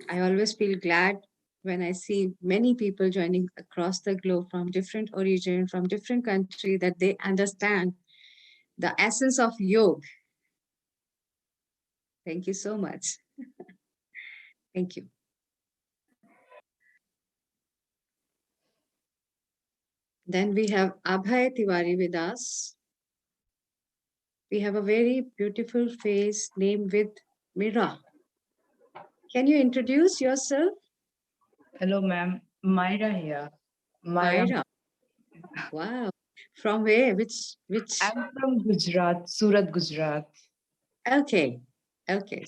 I always feel glad when I see many people joining across the globe from different origin, from different country, that they understand the essence of yoga. Thank you so much. Thank you. Then we have Abhay Tiwari with us. We have a very beautiful face named with Mira. Can you introduce yourself? Hello, ma'am. Myra here. Myra. Myra. Wow. From where? Which? I'm from Gujarat, Surat, Gujarat. Okay. Okay.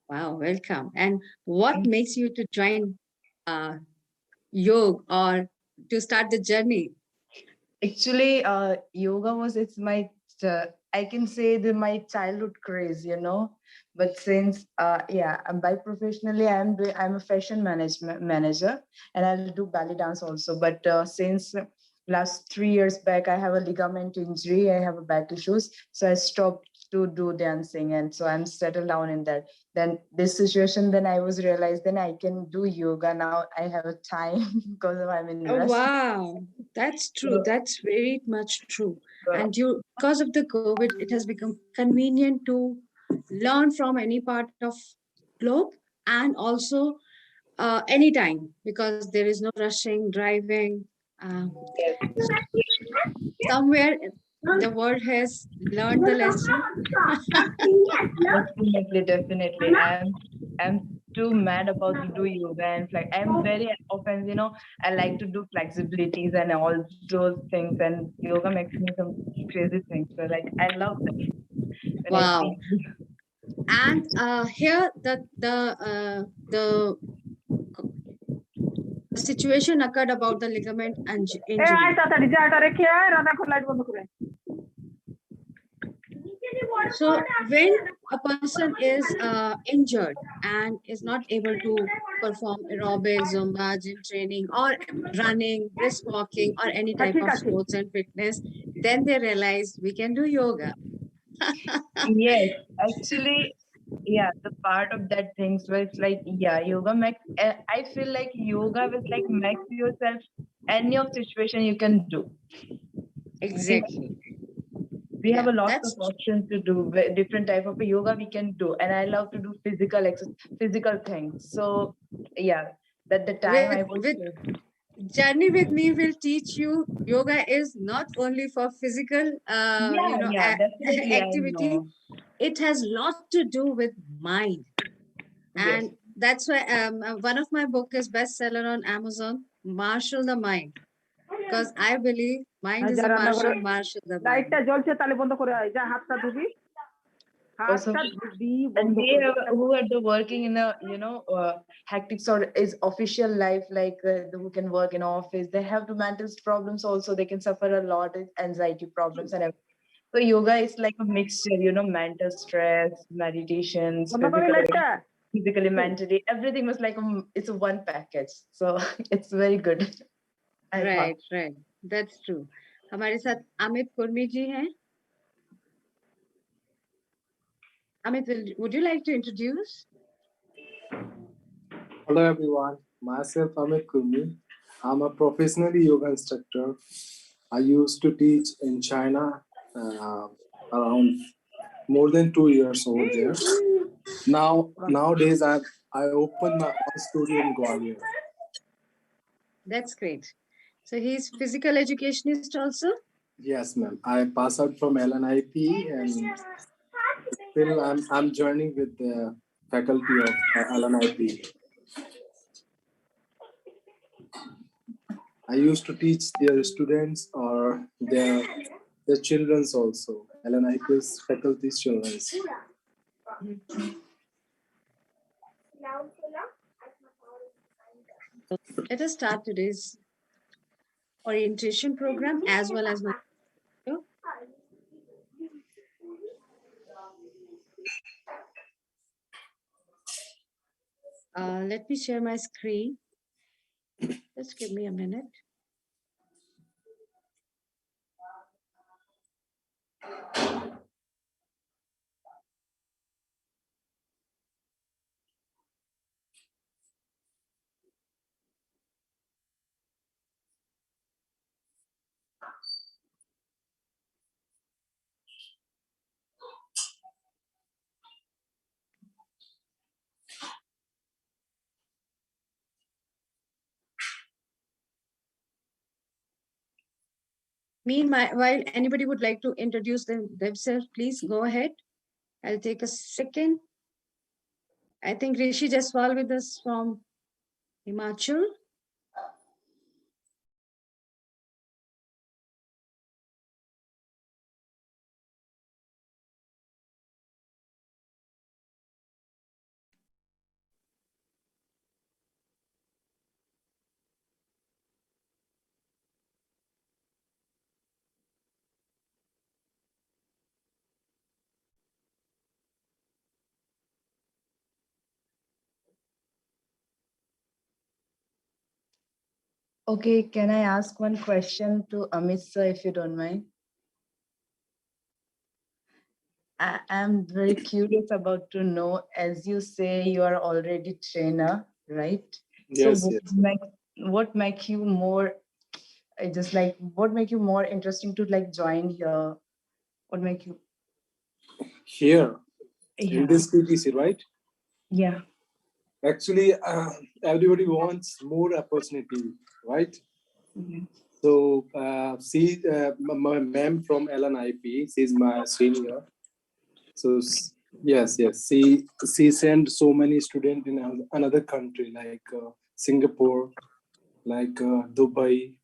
Wow. Welcome. And what makes you to join yoga or to start the journey? Actually, yoga was I can say my childhood craze, But since by professionally I'm a fashion management manager, and I'll do ballet dance also. But since last 3 years back, I have a ligament injury. I have a back issues, so I stopped to do dancing, and so I'm settled down in that. Then this situation, then I was realized, then I can do yoga now. I have a time because I'm in Oh, West. wow. That's true. So, That's very much true. uh, And because of the COVID, it has become convenient to learn from any part of globe and also anytime because there is no rushing, driving. Uh, somewhere the world has learned the lesson. definitely. I'm too mad about to do yoga, and like I'm very often, I like to do flexibilities and all those things, and yoga makes me some crazy things. So like I love that when I see. Wow. And here the situation occurred about the ligament injury. So when a person is injured and is not able to perform aerobics, zumba, gym training, or running, brisk walking, or any type of sports and fitness, then they realize we can do yoga. Yes, actually, yeah, the part of that things where it's like, yeah, yoga makes, I feel like yoga will like makes yourself any of situation you can do. We Exactly. we have Yeah, a lot of that's options to do different type of yoga we can do, and I love to do physical exercise, physical things. So yeah, that the time I was with Journey with me will teach you yoga is not only for physical yeah, definitely I activity. know. It has lot to do with mind, Yes, and that's why one of my book is bestseller on Amazon, Marshal the Mind, because I believe mind is a marshal. Marshal the mind. also, and they who are the working in a hectic sort is official life, like who can work in office, they have the mental problems also, they can suffer a lot of anxiety problems and everything. So yoga is like a mixture, mental stress, meditations, physically, mentally, everything was like it's a one package. So it's very good. I thought. Right, right. That's true. हमारे साथ अमित कुर्मी जी हैं. Amit, would you like to introduce? Hello everyone, myself Amit Kurmi. I'm a professional yoga instructor. I used to teach in China around more than 2 years over there. Nowadays I open my own studio in Gwalior. That's great. So he's physical educationist also? Yes, ma'am. I passed out from LNIP and still I'm joining with the faculty of LNIP. I used to teach their students or their children's also. LNIP's faculty's children's. Let us start today's orientation program as well as my video. Let me share my screen. Just give me a minute. Meanwhile, while anybody would like to introduce themselves, please go ahead. I'll take a second. I think Rishi Jaswal with us from Himachal. Okay, can I ask one question to Amit sir, if you don't mind? I'm very curious about to know, as you say, you are already trainer, right? So Yes, yes. what make you more, just like, what make you more interesting to like join here? What make you, Here in yeah, this TTC, right? yeah. Actually, everybody wants more opportunity, right? Mhm. So, my ma'am from LNIP, she's my senior. So, yes, yes, she sent so many students in another country like Singapore, like Dubai,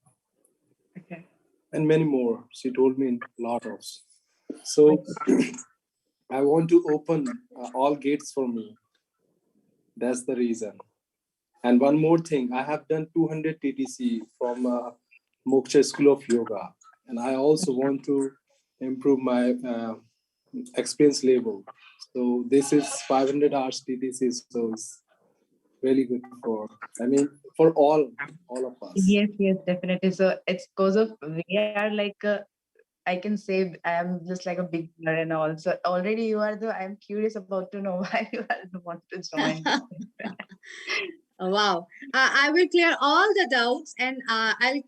Okay. and many more. She told me a lot of. So, I want to open all gates for me. That's the reason. And one more thing, I have done 200 TTC from Moksha School of Yoga, and I also want to improve my experience level. So this is 500 hours TTC, so it's really good for, I mean, for all of us. Yes, yes, definitely. So it's because of we are like I can say I am just like a beginner and also already you are the I'm curious about to know why you are the want to join. Wow. I will clear all the doubts and I'll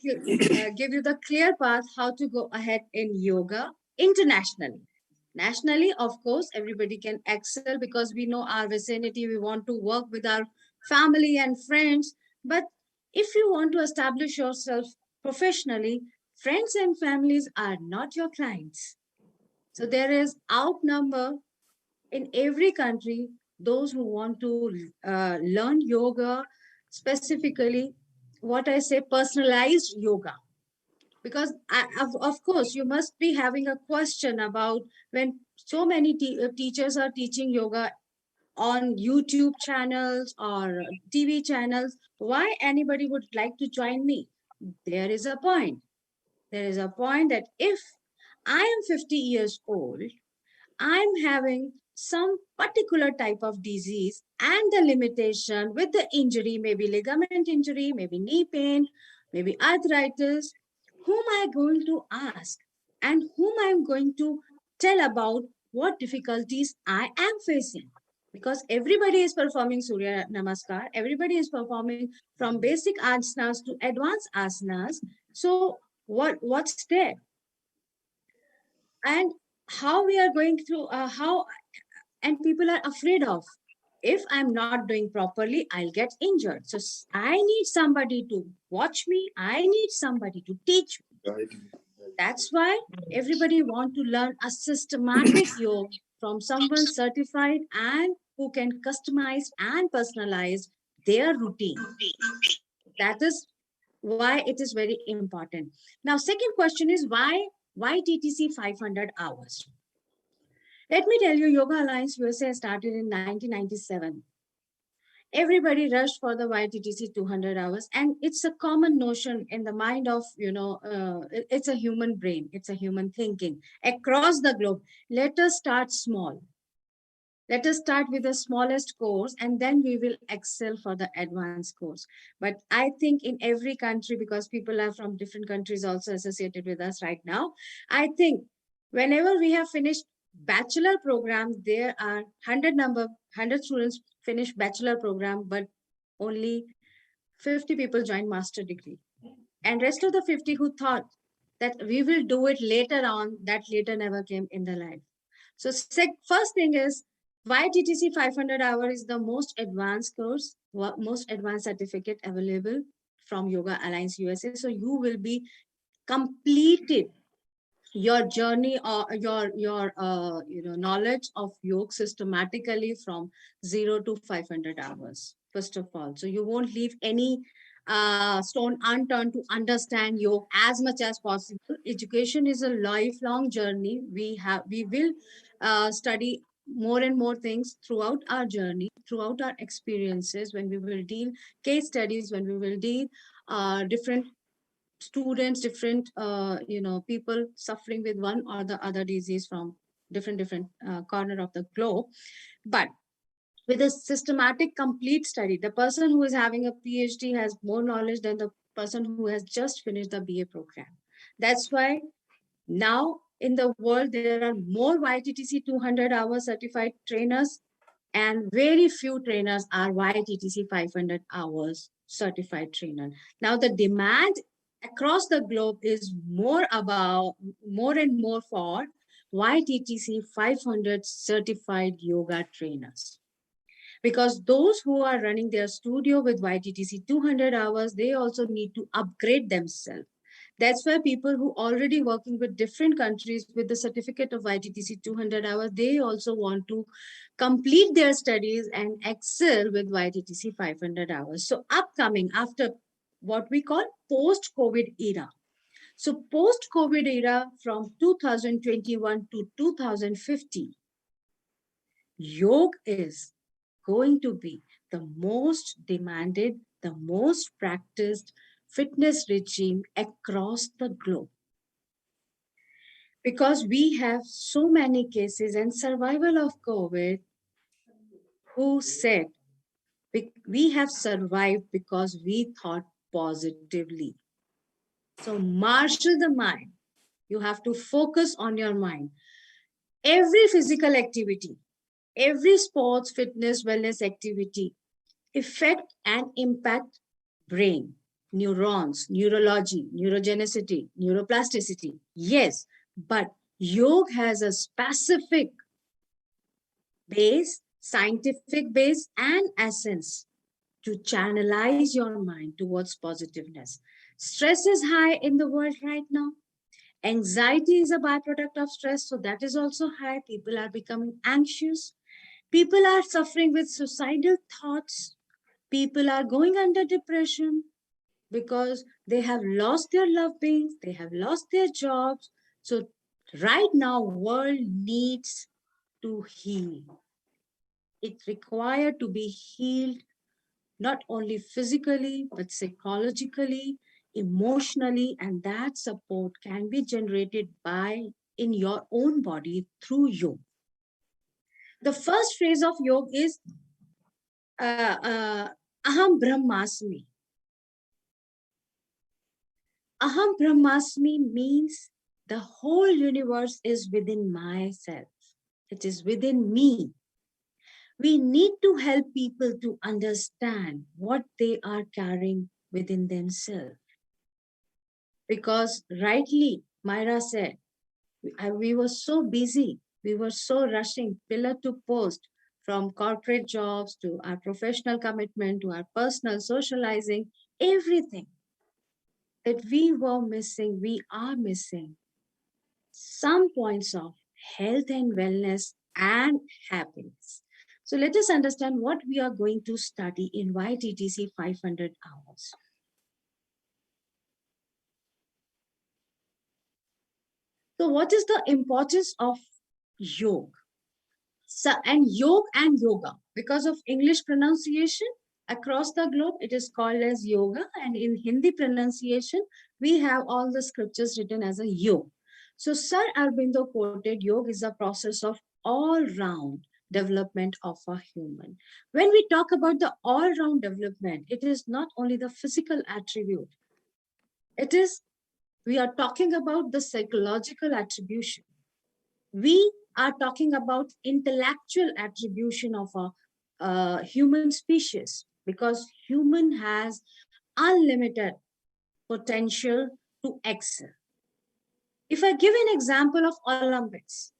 give you the clear path how to go ahead in yoga internationally. Nationally, of course, everybody can excel because we know our vicinity. We want to work with our family and friends. But if you want to establish yourself professionally, friends and families are not your clients. So there is outnumber in every country those who want to learn yoga, specifically what I say personalized yoga. Because of course you must be having a question about when so many teachers are teaching yoga on YouTube channels or TV channels, why anybody would like to join me? There is a point. There is a point that if I am 50 years old, I'm having some particular type of disease and the limitation with the injury, maybe ligament injury, maybe knee pain, maybe arthritis, whom am I going to ask and whom I'm going to tell about what difficulties I am facing? Because everybody is performing Surya Namaskar, everybody is performing from basic asanas to advanced asanas. So what's there? And how we are going through how and people are afraid of, if I'm not doing properly I'll get injured, so I need somebody to watch me, I need somebody to teach me. Right. That's why everybody want to learn a systematic yoga from someone certified and who can customize and personalize their routine. That is why it is very important. Now second question is why TTC 500 hours? Let me tell you, Yoga Alliance USA started in 1997. Everybody rushed for the YTTC 200 hours, and it's a common notion in the mind of, it's a human brain, it's a human thinking across the globe. Let us start small. Let us start with the smallest course and then we will excel for the advanced course. But I think in every country, because people are from different countries also associated with us right now, I think whenever we have finished bachelor program, there are 100 students finish bachelor program, but only 50 people join master degree. And rest of the 50 who thought that we will do it later on, that later never came in the life. So first thing is YTTC 500 hour is the most advanced course, most advanced certificate available from Yoga Alliance USA. So you will be completed your journey or your knowledge of yoga systematically from 0 to 500 hours, first of all. So you won't leave any stone unturned to understand yoga as much as possible. Education is a lifelong journey. We will study more and more things throughout our journey, throughout our experiences, when we will deal case studies, when we will deal different students, different people suffering with one or the other disease from different corner of the globe. But with a systematic complete study, the person who is having a PhD has more knowledge than the person who has just finished the BA program. That's why now in the world there are more YTTC 200 hour certified trainers, and very few trainers are YTTC 500 hours certified trainer. Now the demand across the globe is more and more for YTTC 500 certified yoga trainers. Because those who are running their studio with YTTC 200 hours, they also need to upgrade themselves. That's why people who already working with different countries with the certificate of YTTC 200 hours, they also want to complete their studies and excel with YTTC 500 hours. So upcoming after what we call post-COVID era. So post-COVID era from 2021 to 2050, yoga is going to be the most demanded, the most practiced fitness regime across the globe. Because we have so many cases and survival of COVID who said, we have survived because we thought positively. So marshal the mind. You have to focus on your mind. Every physical activity, every sports, fitness, wellness activity affect and impact brain, neurons, neurology, neurogenicity, neuroplasticity. Yes, but yoga has a specific base, scientific base, and essence to channelize your mind towards positiveness. Stress is high in the world right now. Anxiety is a byproduct of stress, so that is also high. People are becoming anxious. People are suffering with suicidal thoughts. People are going under depression because they have lost their loved beings, they have lost their jobs. So right now, world needs to heal. It required to be healed not only physically, but psychologically, emotionally, and that support can be generated by in your own body through yoga. The first phrase of yoga is Aham Brahmasmi. Aham Brahmasmi means the whole universe is within myself. It is within me. We need to help people to understand what they are carrying within themselves. Because rightly, Myra said, we were so busy, we were so rushing pillar to post, from corporate jobs to our professional commitment to our personal socializing, everything that we are missing some points of health and wellness and happiness. So let us understand what we are going to study in YTTC 500 hours. So what is the importance of yoga? So, and yoga, because of English pronunciation across the globe, it is called as yoga. And in Hindi pronunciation, we have all the scriptures written as a yoga. So Sir Aurobindo quoted, yoga is a process of all-round development of a human. When we talk about the all-round development, it is not only the physical attribute. We are talking about the psychological attribution. We are talking about intellectual attribution of a human species, because human has unlimited potential to excel. If I give an example of Olympics,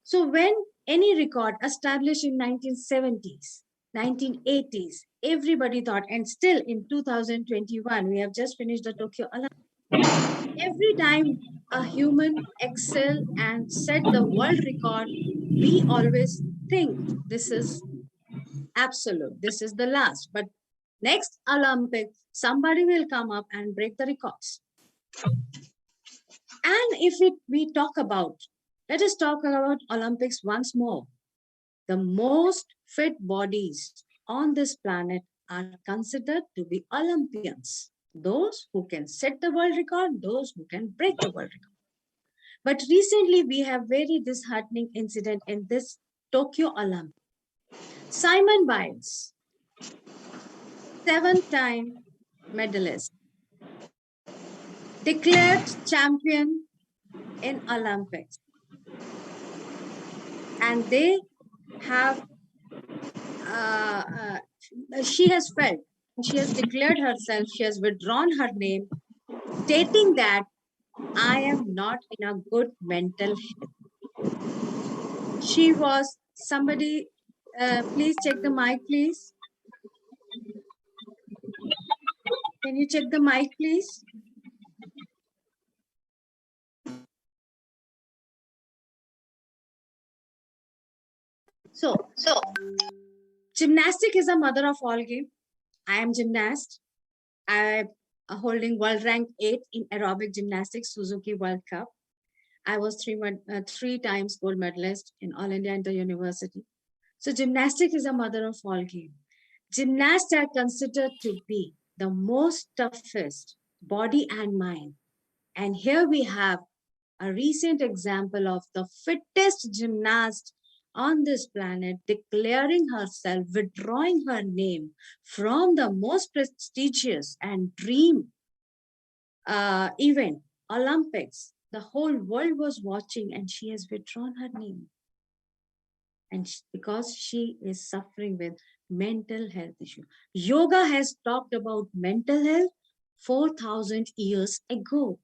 so when any record established in 1970s, 1980s, everybody thought, and still in 2021, we have just finished the Tokyo Olympics. Every time a human excel and set the world record, we always think this is absolute, this is the last. But next Olympic, somebody will come up and break the records. And if we talk about, let us talk about Olympics once more. The most fit bodies on this planet are considered to be Olympians. Those who can set the world record, those who can break the world record. But recently we have very disheartening incident in this Tokyo Olympics. Simon Biles, 7-time medalist, declared champion in Olympics. And they have, she has felt, she has declared herself, she has withdrawn her name, stating that I am not in a good mental health. She was somebody, please check the mic, please. Can you check the mic, please? So gymnastic is a mother of all game. I am gymnast. I am holding world rank 8 in aerobic gymnastics, Suzuki World Cup. I was three times gold medalist in All India Inter-University. So gymnastics is a mother of all game. Gymnasts are considered to be the most toughest body and mind. And here we have a recent example of the fittest gymnast on this planet declaring herself, withdrawing her name from the most prestigious and dream event, Olympics. The whole world was watching and she has withdrawn her name. And because she is suffering with mental health issue. Yoga has talked about mental health 4,000 years ago.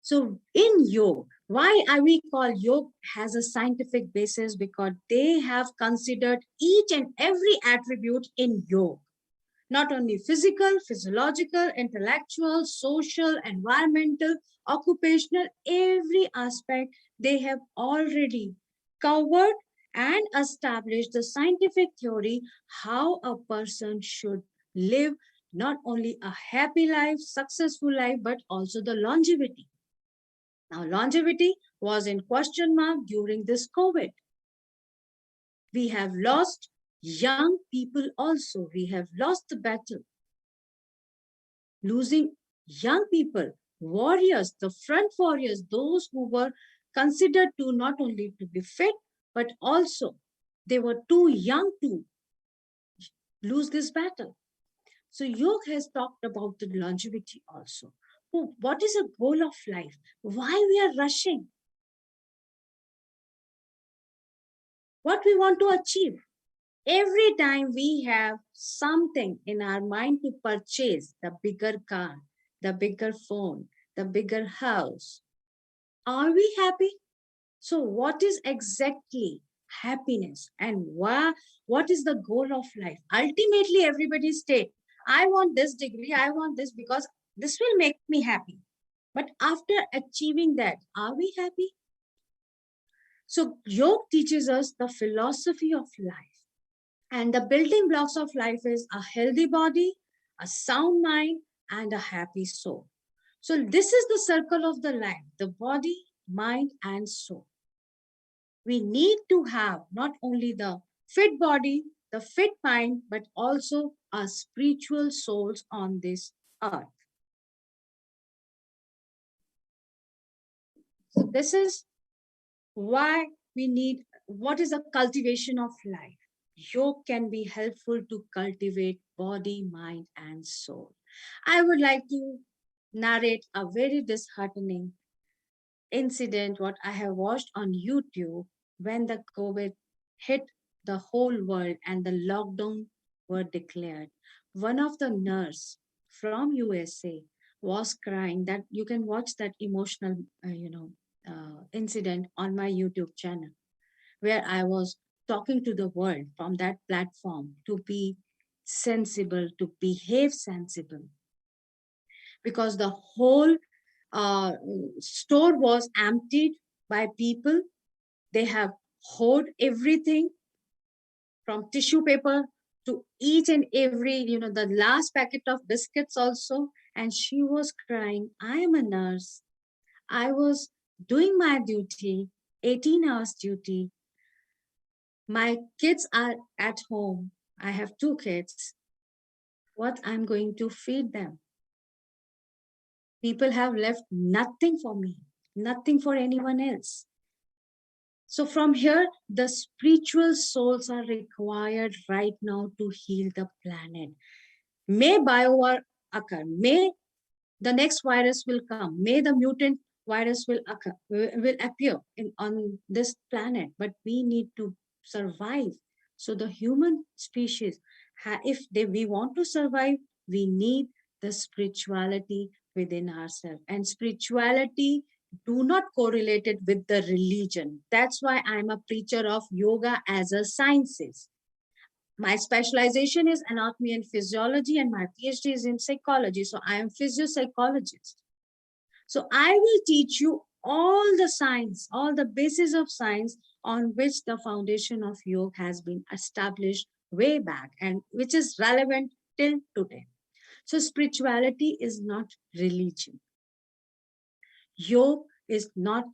So in yoga, why are we call yoga has a scientific basis? Because they have considered each and every attribute in yoga. Not only physical, physiological, intellectual, social, environmental, occupational, every aspect they have already covered and established the scientific theory how a person should live not only a happy life, successful life, but also the longevity. Now, longevity was in question mark during this COVID. We have lost young people also. We have lost the battle. Losing young people, warriors, the front warriors, those who were considered to not only to be fit, but also they were too young to lose this battle. So yoga has talked about the longevity also. What is a goal of life? Why we are rushing? What we want to achieve? Every time we have something in our mind to purchase, the bigger car, the bigger phone, the bigger house, are we happy? So what is exactly happiness and what is the goal of life? Ultimately, everybody state, I want this degree, I want this because this will make me happy. But after achieving that, are we happy? So yoga teaches us the philosophy of life. And the building blocks of life is a healthy body, a sound mind, and a happy soul. So this is the circle of the life, the body, mind, and soul. We need to have not only the fit body, the fit mind, but also our spiritual souls on this earth. So this is why we need, what is a cultivation of life? Yoga can be helpful to cultivate body, mind, and soul. I would like to narrate a very disheartening incident, what I have watched on YouTube when the COVID hit the whole world and the lockdown were declared. One of the nurse from USA was crying. That you can watch that emotional, incident on my YouTube channel, where I was talking to the world from that platform to be sensible, to behave sensible, because the whole store was emptied by people. They have hoarded everything from tissue paper to each and every, the last packet of biscuits also. And she was crying, I am a nurse. I was doing my duty, 18 hours duty. My kids are at home. I have 2 kids. What I'm going to feed them? People have left nothing for me, nothing for anyone else. So from here, the spiritual souls are required right now to heal the planet. May biowar occur. May the next virus will come. May the mutant virus will occur, will appear on this planet. But we need to survive. So the human species, if we want to survive, we need the spirituality within ourselves. And spirituality do not correlate it with the religion. That's why I'm a preacher of yoga as a sciences. My specialization is anatomy and physiology, and my PhD is in psychology. So I am physiopsychologist. So I will teach you all the science, all the basis of science on which the foundation of yoga has been established way back and which is relevant till today. So spirituality is not religion. Yoga is not,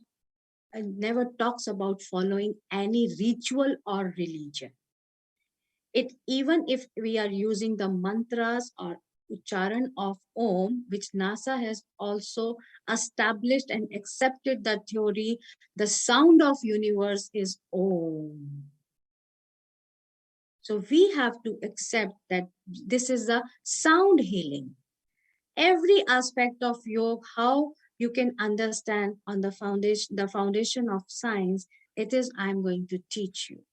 never talks about following any ritual or religion. It, even if we are using the mantras or ucharan of Om, which NASA has also established and accepted the theory, the sound of universe is Om. So we have to accept that this is a sound healing. Every aspect of yoga, how you can understand on the foundation of science, it is I'm going to teach you.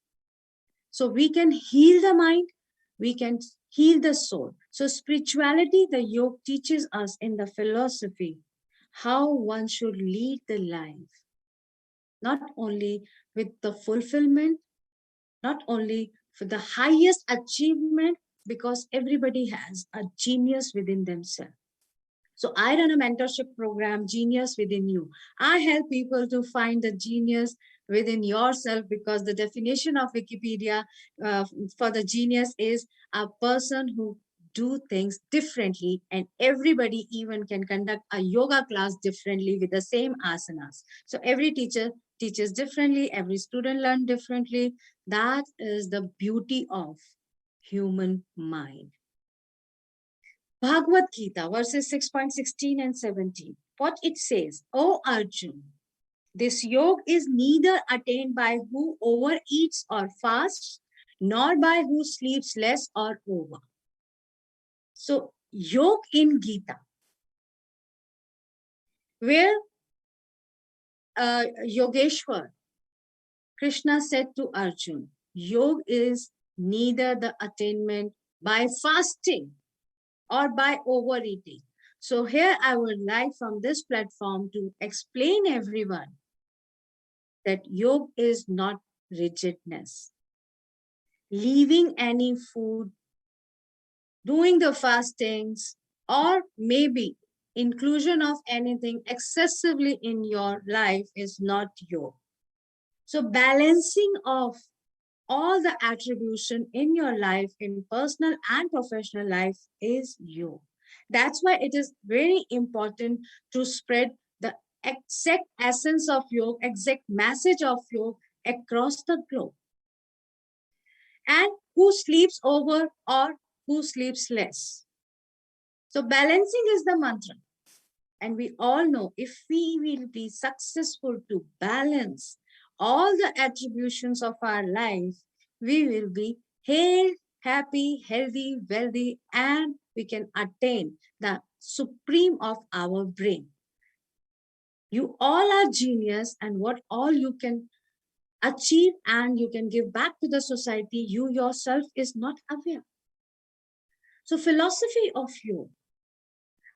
So we can heal the mind, we can heal the soul. So spirituality, the yoga teaches us in the philosophy how one should lead the life, not only with the fulfillment, not only for the highest achievement, because everybody has a genius within themselves. So I run a mentorship program, Genius Within You. I help people to find the genius within yourself, because the definition of Wikipedia for the genius is a person who do things differently, and everybody even can conduct a yoga class differently with the same asanas. So every teacher teaches differently, every student learns differently. That is the beauty of human mind. Bhagavad-Gita, verses 6.16 and 17. What it says, O Arjun, this yoga is neither attained by who overeats or fasts, nor by who sleeps less or over. So, yoga in Gita, where Yogeshwar, Krishna said to Arjun, yoga is neither the attainment by fasting or by overeating. So here I would like from this platform to explain everyone that yoga is not rigidness. Leaving any food, doing the fastings, or maybe inclusion of anything excessively in your life is not yoga. So balancing of all the attribution in your life, in personal and professional life, is yoga. That's why it is very important to spread the exact essence of yoga, exact message of yoga across the globe. And who sleeps over or who sleeps less. So balancing is the mantra. And we all know if we will be successful to balance all the attributions of our life, we will be happy, healthy, wealthy, and we can attain the supreme of our brain. You all are genius, and what all you can achieve and you can give back to the society, you yourself is not aware. So philosophy of yoga.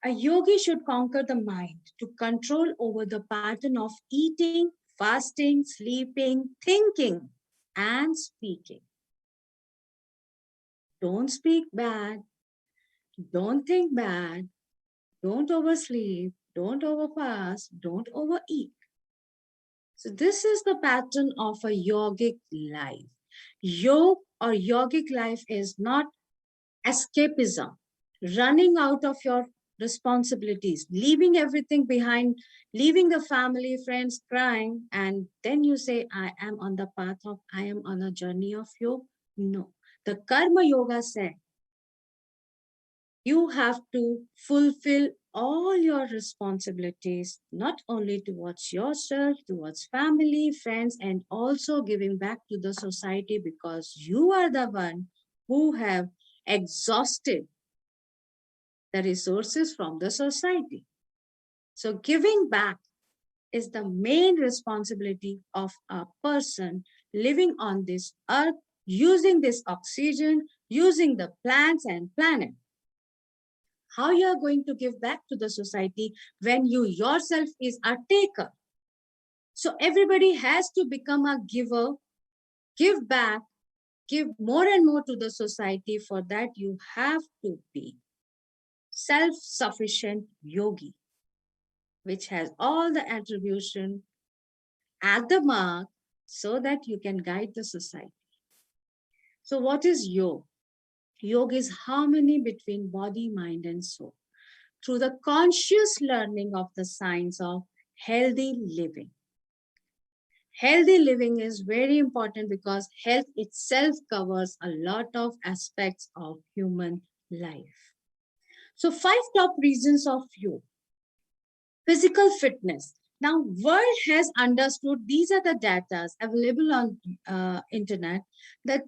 A yogi should conquer the mind to control over the pattern of eating, fasting, sleeping, thinking, and speaking. Don't speak bad. Don't think bad. Don't oversleep. don't overfast, don't overeat. So this is the pattern of a yogic life. Yoga or yogic life is not escapism, running out of your responsibilities, leaving everything behind, leaving the family, friends, crying, and then you say, I am on the path of, I am on a journey of yoga. No. The Karma Yoga said, you have to fulfill all your responsibilities, not only towards yourself, towards family, friends, and also giving back to the society, because you are the one who have exhausted the resources from the society. So giving back is the main responsibility of a person living on this earth, using this oxygen, using the plants and planet. How you are going to give back to the society when you yourself is a taker? So everybody has to become a giver, give back, give more and more to the society. For that, you have to be self-sufficient yogi, which has all the attribution at the mark so that you can guide the society. So what is yoga? Yoga is harmony between body, mind, and soul through the conscious learning of the science of healthy living. Healthy living is very important because health itself covers a lot of aspects of human life. So 5 top reasons of yoga. Physical fitness. Now, world has understood, these are the data available on internet, that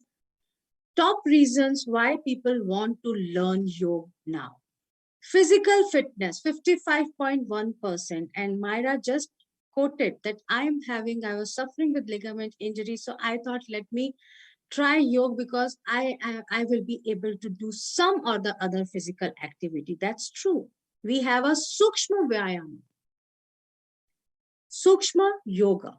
top reasons why people want to learn yoga now. Physical fitness, 55.1%. And Myra just quoted that I was suffering with ligament injury. So I thought, let me try yoga because I will be able to do some or the other physical activity. That's true. We have a Sukshma Vyayam, Sukshma Yoga.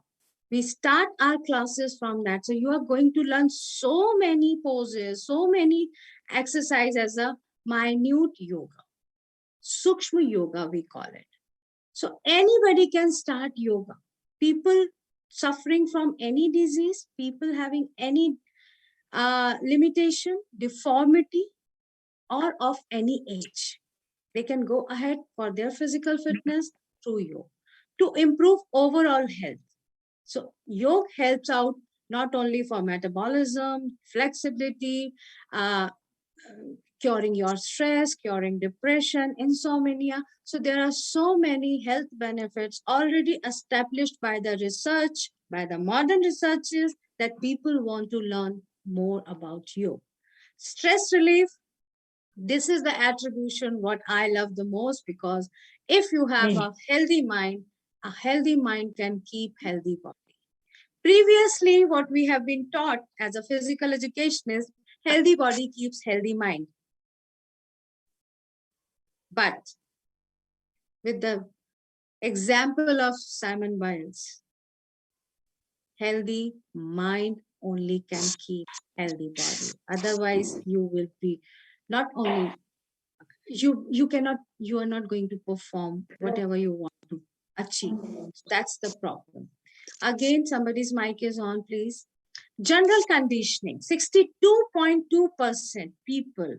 We start our classes from that. So you are going to learn so many poses, so many exercises as a minute yoga. Sukshma Yoga, we call it. So anybody can start yoga. People suffering from any disease, people having any limitation, deformity, or of any age, they can go ahead for their physical fitness through yoga to improve overall health. So yoga helps out not only for metabolism, flexibility, curing your stress, curing depression, insomnia. So there are so many health benefits already established by the research, by the modern researchers, that people want to learn more about yoga. Stress relief, this is the attribution what I love the most, because if you have a healthy mind can keep healthy body. Previously, what we have been taught as a physical education is healthy body keeps healthy mind. But with the example of Simon Biles, healthy mind only can keep healthy body. Otherwise, you will be not only you are not going to perform whatever you want to achieve. That's the problem. Again, somebody's mic is on, please. General conditioning. 62.2% people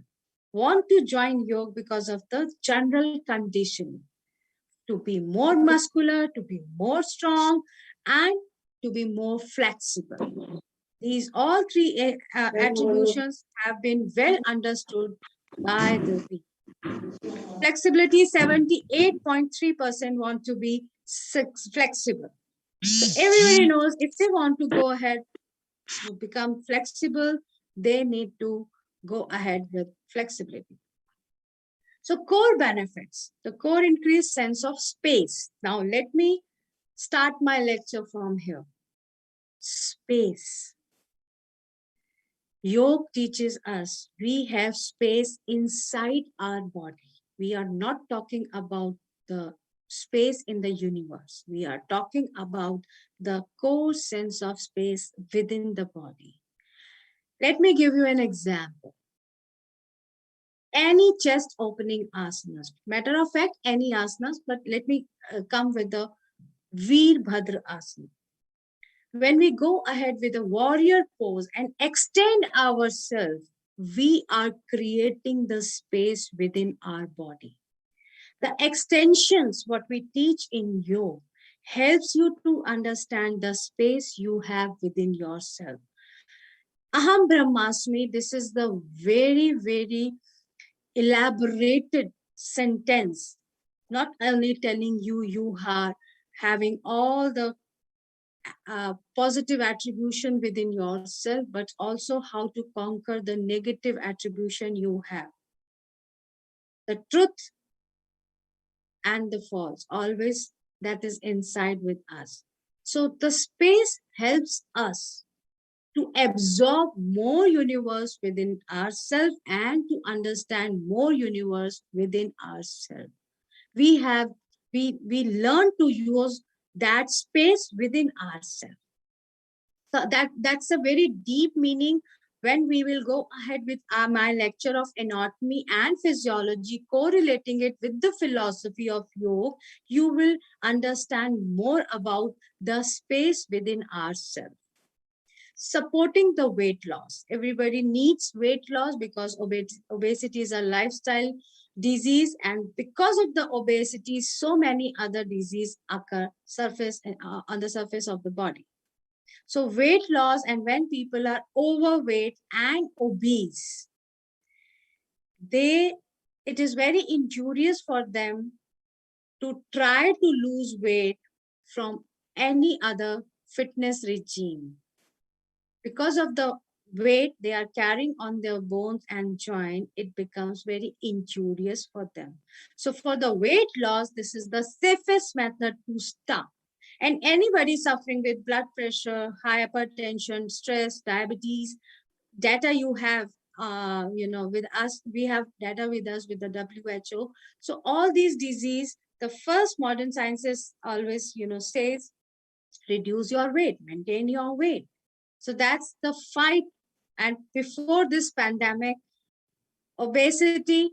want to join yoga because of the general conditioning, to be more muscular, to be more strong, and to be more flexible. These all three attributions have been well understood by the people. Flexibility, 78.3% want to be flexible. So everybody knows if they want to go ahead to become flexible, they need to go ahead with flexibility. So core benefits, the core increased sense of space. Now let me start my lecture from here. Space. Yoga teaches us we have space inside our body. We are not talking about the space in the universe. We are talking about the core sense of space within the body. Let me give you an example. any chest opening asanas. Matter of fact, any asanas, but let me come with the Veerbhadra asana. When we go ahead with a warrior pose and extend ourselves, we are creating the space within our body. The extensions, what we teach in yoga, helps you to understand the space you have within yourself. Aham Brahmasmi, this is the very, very elaborated sentence, not only telling you you are having all the positive attribution within yourself, but also how to conquer the negative attribution you have. The truth and the false, always that is inside with us. So the space helps us to absorb more universe within ourselves and to understand more universe within ourselves. We learn to use that space within ourselves. So that's a very deep meaning. When we will go ahead with my lecture of anatomy and physiology, correlating it with the philosophy of yoga, you will understand more about the space within ourselves. Supporting the weight loss. Everybody needs weight loss because obesity is a lifestyle disease, and because of the obesity, so many other diseases occur on the surface of the body. So weight loss, and when people are overweight and obese, it is very injurious for them to try to lose weight from any other fitness regime. Because of the weight they are carrying on their bones and joint, it becomes very injurious for them. So for the weight loss, this is the safest method to start. And anybody suffering with blood pressure, hypertension, stress, diabetes, data you have, with us, we have data with us with the WHO. So all these disease, the first modern sciences always, says, reduce your weight, maintain your weight. So that's the fight. And before this pandemic, obesity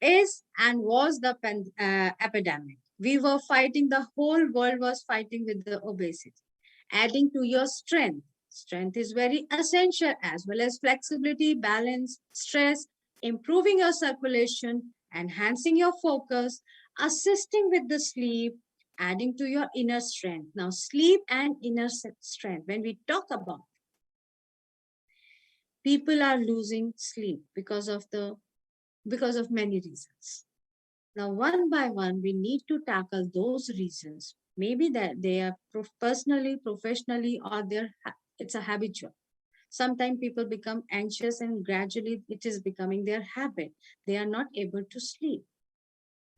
is and was the epidemic. We were fighting, the whole world was fighting with the obesity. Adding to your strength. Strength is very essential, as well as flexibility, balance, stress, improving your circulation, enhancing your focus, assisting with the sleep, adding to your inner strength. Now, sleep and inner strength, when we talk about, people are losing sleep because of many reasons. Now, one by one, we need to tackle those reasons. Maybe that they are personally, professionally, or it's a habitual. Sometimes people become anxious and gradually it is becoming their habit. They are not able to sleep.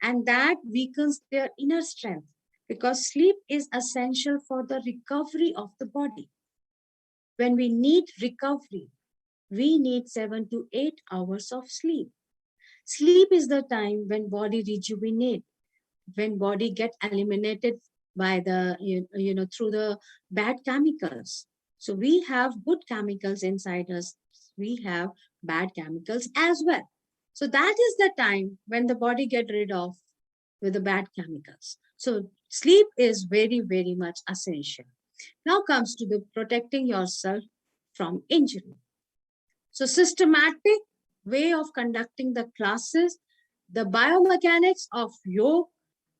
And that weakens their inner strength, because sleep is essential for the recovery of the body. When we need recovery, we need 7 to 8 hours of sleep. Sleep is the time when body rejuvenate, when body get eliminated by the, through the bad chemicals. So we have good chemicals inside us. We have bad chemicals as well. So that is the time when the body get rid of with the bad chemicals. So sleep is very, very much essential. Now comes to the protecting yourself from injury. So systematic way of conducting the classes, the biomechanics of yoga,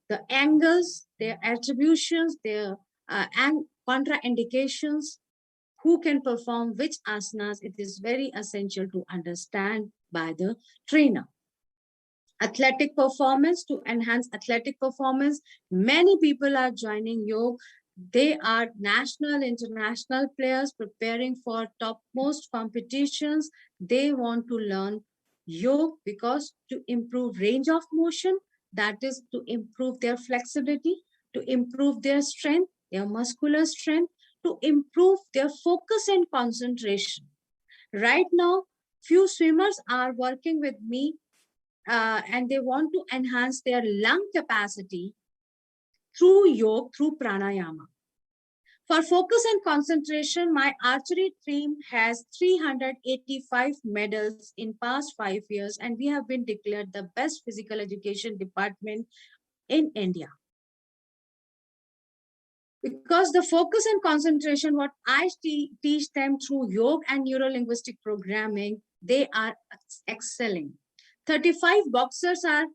the angles, their attributions, their and contraindications, who can perform which asanas, it is very essential to understand by the trainer. Athletic performance, to enhance athletic performance, many people are joining yoga. They are national, international players preparing for topmost competitions. They want to learn yoga because to improve range of motion, that is to improve their flexibility, to improve their strength, their muscular strength, to improve their focus and concentration. Right now, few swimmers are working with me and they want to enhance their lung capacity through yoga, through pranayama. For focus and concentration, my archery team has 385 medals in past 5 years, and we have been declared the best physical education department in India. Because the focus and concentration, what I teach them through yoga and neuro-linguistic programming, they are excelling. 35 boxers are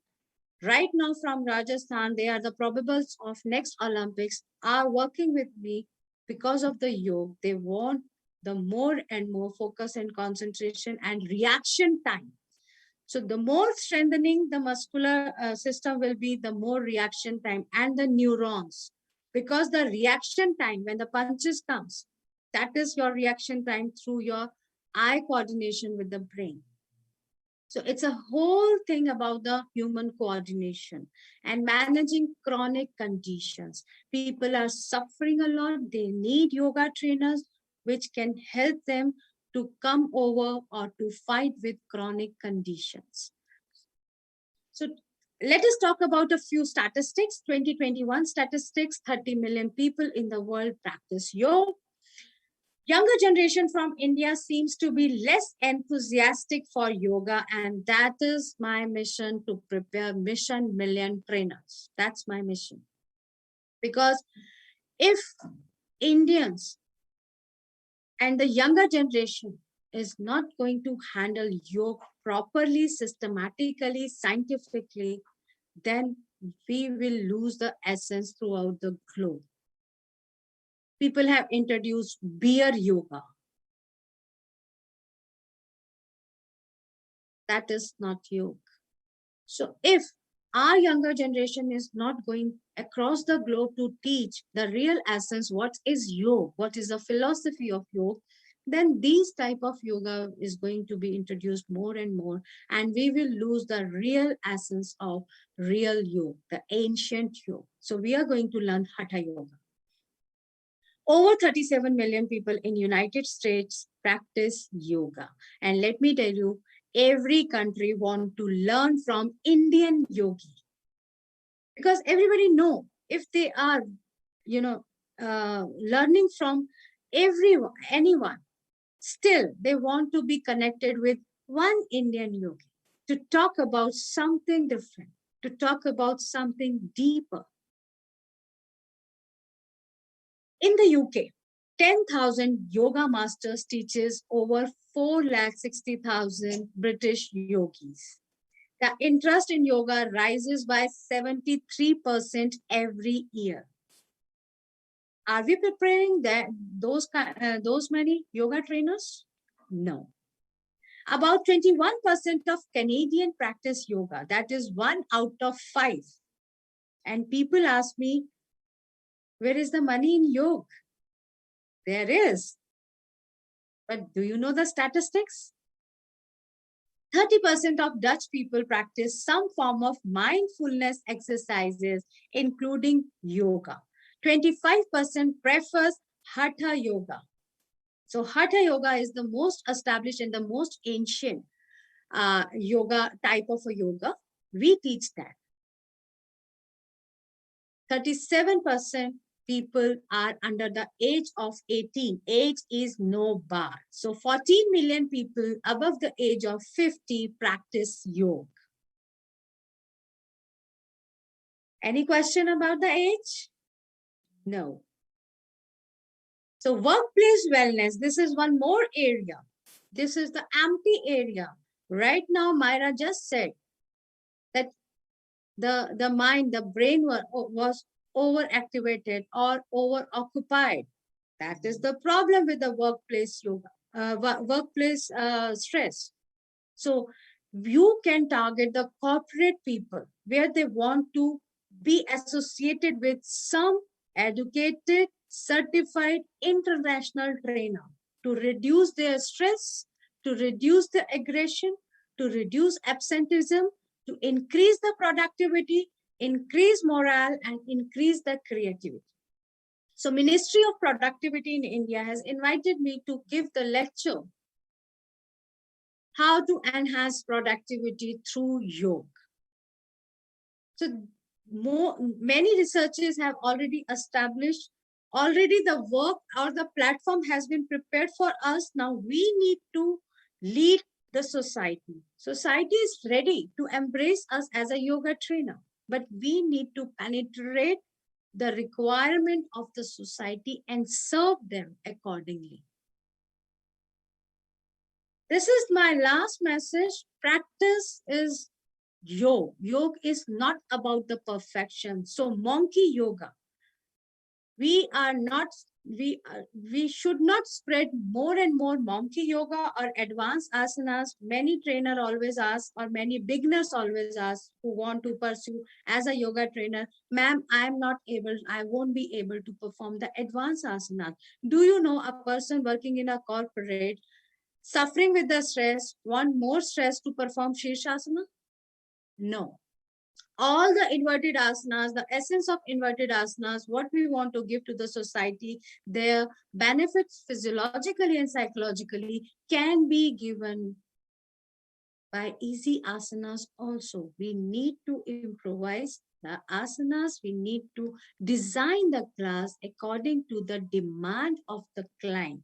right now from Rajasthan. They are the probables of next Olympics, are working with me because of the yoga. They want the more and more focus and concentration and reaction time. So the more strengthening the muscular system will be, the more reaction time and the neurons. Because the reaction time, when the punches comes, that is your reaction time through your eye coordination with the brain. So it's a whole thing about the human coordination and managing chronic conditions. People are suffering a lot. They need yoga trainers which can help them to come over or to fight with chronic conditions. So let us talk about a few statistics. 2021 statistics, 30 million people in the world practice yoga. Younger generation from India seems to be less enthusiastic for yoga, and that is my mission, to prepare mission million trainers. That's my mission. Because if Indians and the younger generation is not going to handle yoga properly, systematically, scientifically, then we will lose the essence throughout the globe. People have introduced beer yoga. That is not yoga. So if our younger generation is not going across the globe to teach the real essence, what is yoga, what is the philosophy of yoga, then these type of yoga is going to be introduced more and more, and we will lose the real essence of real yoga, the ancient yoga. So we are going to learn Hatha Yoga. Over 37 million people in United States practice yoga. And let me tell you, every country wants to learn from Indian yogi. Because everybody know, if they are, learning from anyone, still they want to be connected with one Indian yogi, to talk about something different, to talk about something deeper. In the UK, 10,000 yoga masters teaches over 460,000 British yogis. The interest in yoga rises by 73% every year. Are we preparing those many yoga trainers? No. About 21% of Canadian practice yoga. That is 1 out of 5. And people ask me, where is the money in yoga? There is. But do you know the statistics? 30% of Dutch people practice some form of mindfulness exercises, including yoga. 25% prefers Hatha Yoga. So Hatha Yoga is the most established and the most ancient yoga type of a yoga. We teach that. 37% people are under the age of 18. Age is no bar. So 14 million people above the age of 50 practice yoga. Any question about the age? No. So workplace wellness, this is one more area. This is the empty area. Right now, Myra just said that the mind, the brain was overactivated or overoccupied. That is the problem with the workplace yoga, workplace stress. So you can target the corporate people where they want to be associated with some educated, certified international trainer to reduce their stress, to reduce the aggression, to reduce absenteeism, to increase the productivity, increase morale, and increase the creativity. So Ministry of Productivity in India has invited me to give the lecture, how to enhance productivity through yoga. So many researchers have already established Already the work or the platform has been prepared for us. Now we need to lead the society. Society is ready to embrace us as a yoga trainer, but we need to penetrate the requirement of the society and serve them accordingly. This is my last message. Practice is yoga. Yoga is not about the perfection. So monkey yoga, we should not spread more and more monkey yoga or advanced asanas. Many trainer always ask, or many beginners always ask, who want to pursue as a yoga trainer, ma'am, I won't be able to perform the advanced asanas. Do you know a person working in a corporate suffering with the stress, want more stress to perform Shirshasana? No. All the inverted asanas, the essence of inverted asanas, what we want to give to the society, their benefits physiologically and psychologically can be given by easy asanas also. We need to improvise the asanas. We need to design the class according to the demand of the client.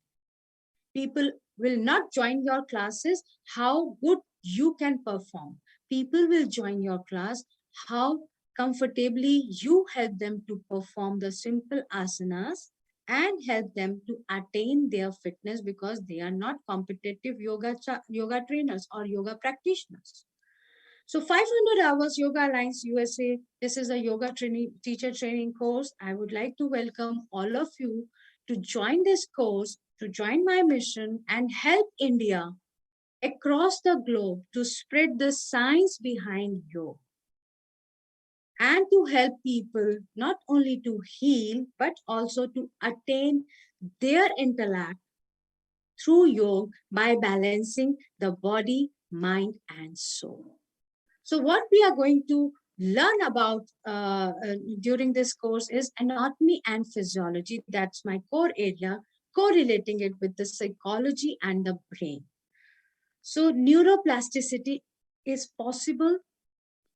People will not join your classes how good you can perform. People will join your class how comfortably you help them to perform the simple asanas and help them to attain their fitness, because they are not competitive yoga trainers or yoga practitioners. So 500 hours Yoga Alliance USA, this is a yoga training teacher training course. I would like to welcome all of you to join this course, to join my mission and help India across the globe to spread the science behind yoga, and to help people not only to heal, but also to attain their intellect through yoga by balancing the body, mind, and soul. So what we are going to learn about during this course is anatomy and physiology. That's my core area, correlating it with the psychology and the brain. So neuroplasticity is possible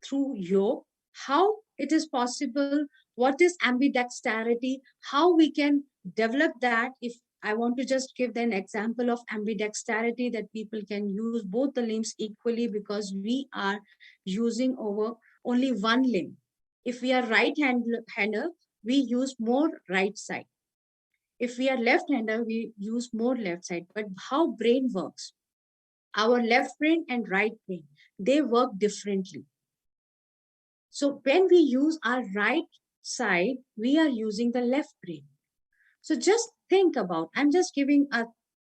through yoga. How it is possible, what is ambidexterity, how we can develop that. If I want to just give an example of ambidexterity, that people can use both the limbs equally, because we are using over only one limb. If we are right-hander, we use more right side. If we are left-hander, we use more left side. But how brain works, our left brain and right brain, they work differently. So when we use our right side, we are using the left brain. So just think about, I'm just giving a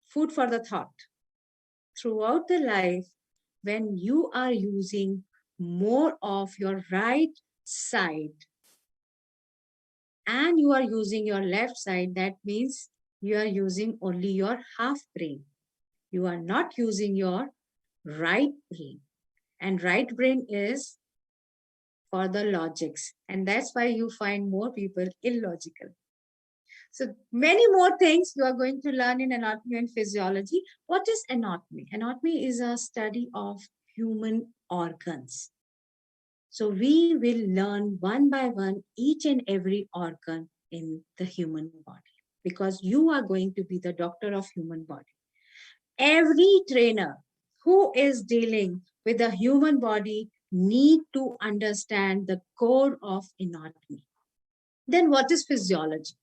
food for the thought. Throughout the life, when you are using more of your right side and you are using your left side, that means you are using only your half brain. You are not using your right brain. And right brain is for the logics. And that's why you find more people illogical. So many more things you are going to learn in anatomy and physiology. What is anatomy? Anatomy is a study of human organs. So we will learn one by one each and every organ in the human body, because you are going to be the doctor of human body. Every trainer who is dealing with the human body need to understand the core of anatomy. Then what is physiology?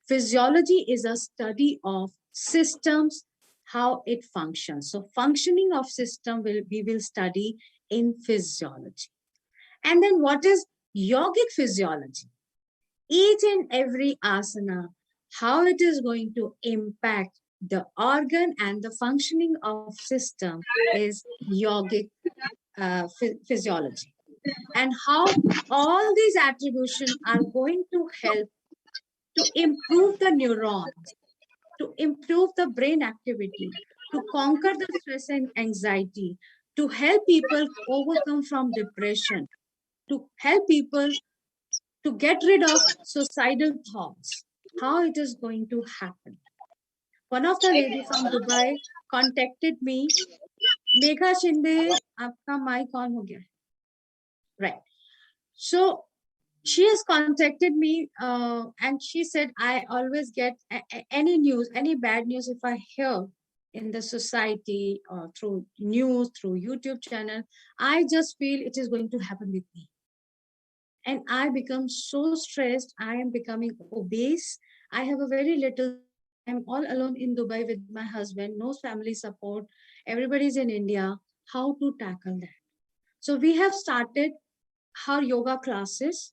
Physiology is a study of systems, how it functions. So functioning of system we will study in physiology. And then what is yogic physiology? Each and every asana, how it is going to impact the organ and the functioning of system is yogic physiology. And how all these attributions are going to help to improve the neurons, to improve the brain activity, to conquer the stress and anxiety, to help people overcome from depression, to help people to get rid of suicidal thoughts. How it is going to happen? One of the lady from Dubai contacted me. Megha Shinde, आपका mic on हो गया. Right. So She has contacted me and she said, I always get any news, any bad news, if I hear in the society or through news, through YouTube channel, I just feel it is going to happen with me. And I become so stressed. I am becoming obese. I have a very little son. I am all alone in Dubai with my husband, no family support. Everybody's in India. How to tackle that? So we have started her yoga classes.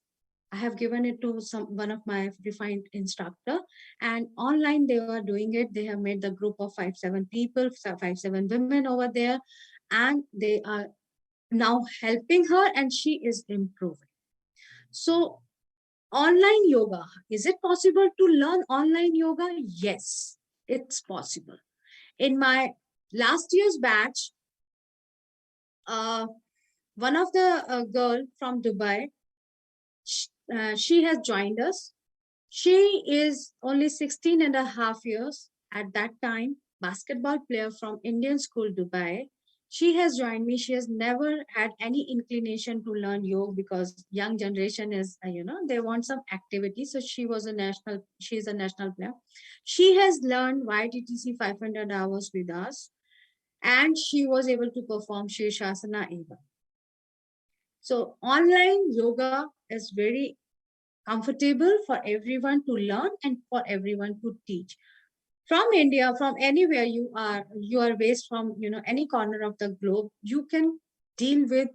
I have given it to one of my refined instructor, and online they are doing it. They have made the group of 5-7 people, 5-7 women over there, and they are now helping her, and she is improving. So online yoga, is it possible to learn online yoga? Yes, it's possible. In my last year's batch, one of the girl from Dubai, she has joined us. She is only 16 and a half years at that time, basketball player from Indian school, Dubai. She has joined me. She has never had any inclination to learn yoga because young generation is, they want some activity. So she's a national player. She has learned YTTC 500 hours with us, and she was able to perform Shirshasana even. So online yoga is very comfortable for everyone to learn and for everyone to teach. From India, from anywhere you are based from, any corner of the globe, you can deal with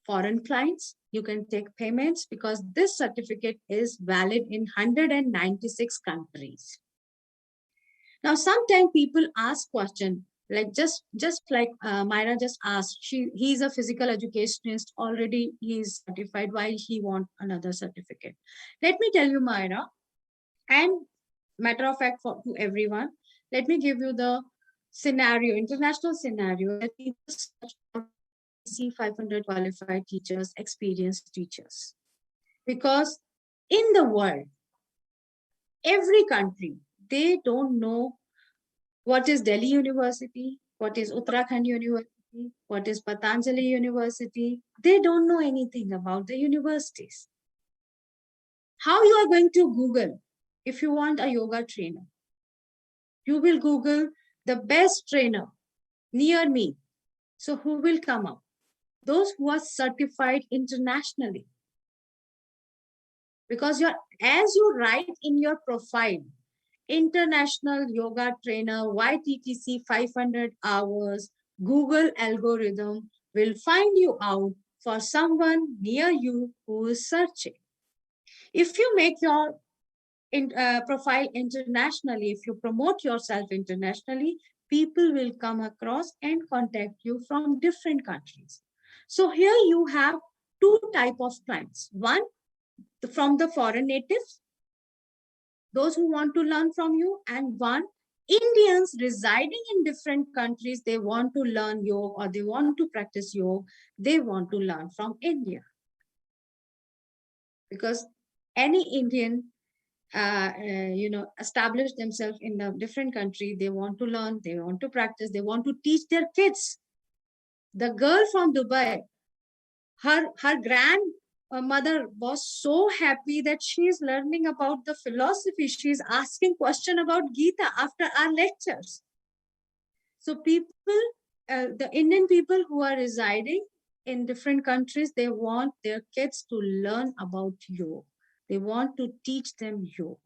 foreign clients. You can take payments because this certificate is valid in 196 countries. Now, sometimes people ask questions like just like Myra just asked. He's a physical educationist already. He's certified. Why he want another certificate? Let me tell you, Myra, and matter of fact to everyone, let me give you the scenario, international scenario, that people search for YTTC 500 qualified teachers, experienced teachers. Because in the world, every country, they don't know what is Delhi University, what is Uttarakhand University, what is Patanjali University. They don't know anything about the universities. How you are going to Google if you want a yoga trainer? You will Google the best trainer near me. So who will come up? Those who are certified internationally. Because as you write in your profile, international yoga trainer, YTTC 500 hours, Google algorithm will find you out for someone near you who is searching. If you make your profile internationally, if you promote yourself internationally, people will come across and contact you from different countries. So here you have two types of clients. One, from the foreign natives, those who want to learn from you, and one, Indians residing in different countries, they want to learn yoga or they want to practice yoga, they want to learn from India. Because any Indian establish themselves in a different country, they want to learn, they want to practice, they want to teach their kids. The girl from Dubai, her grandmother was so happy that she is learning about the philosophy. She is asking question about Gita after our lectures. So people, the Indian people who are residing in different countries, they want their kids to learn about yoga. They want to teach them yoga.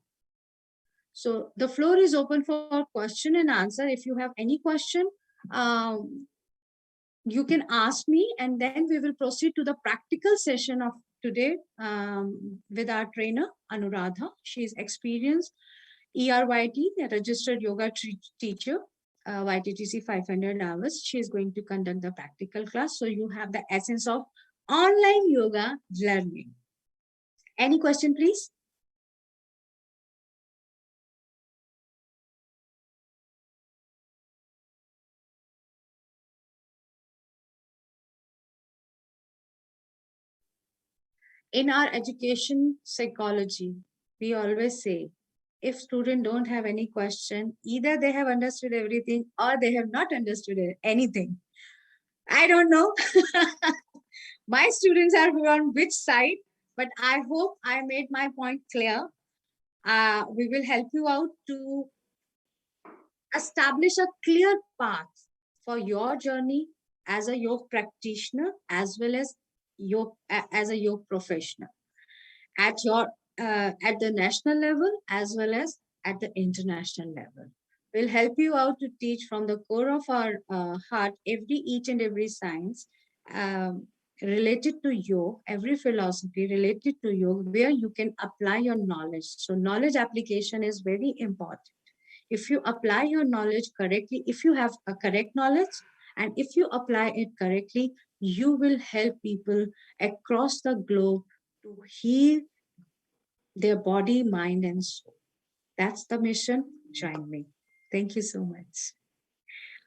So the floor is open for question and answer. If you have any question, you can ask me, and then we will proceed to the practical session of today with our trainer, Anuradha. She is experienced ERYT, a registered yoga teacher, YTTC 500 hours. She is going to conduct the practical class. So you have the essence of online yoga learning. Any question, please? In our education psychology, we always say, if students don't have any question, either they have understood everything or they have not understood anything. I don't know. My students are on which side, but I hope I made my point clear. We will help you out to establish a clear path for your journey as a yoga practitioner as well as as a yoga professional at your at the national level as well as at the international level. We'll help you out to teach from the core of our heart each and every science um, related to yoga, every philosophy related to yoga, where you can apply your knowledge. So knowledge application is very important. If you apply your knowledge correctly, if you have a correct knowledge, and if you apply it correctly, you will help people across the globe to heal their body, mind, and soul. That's the mission. Join me. Thank you so much.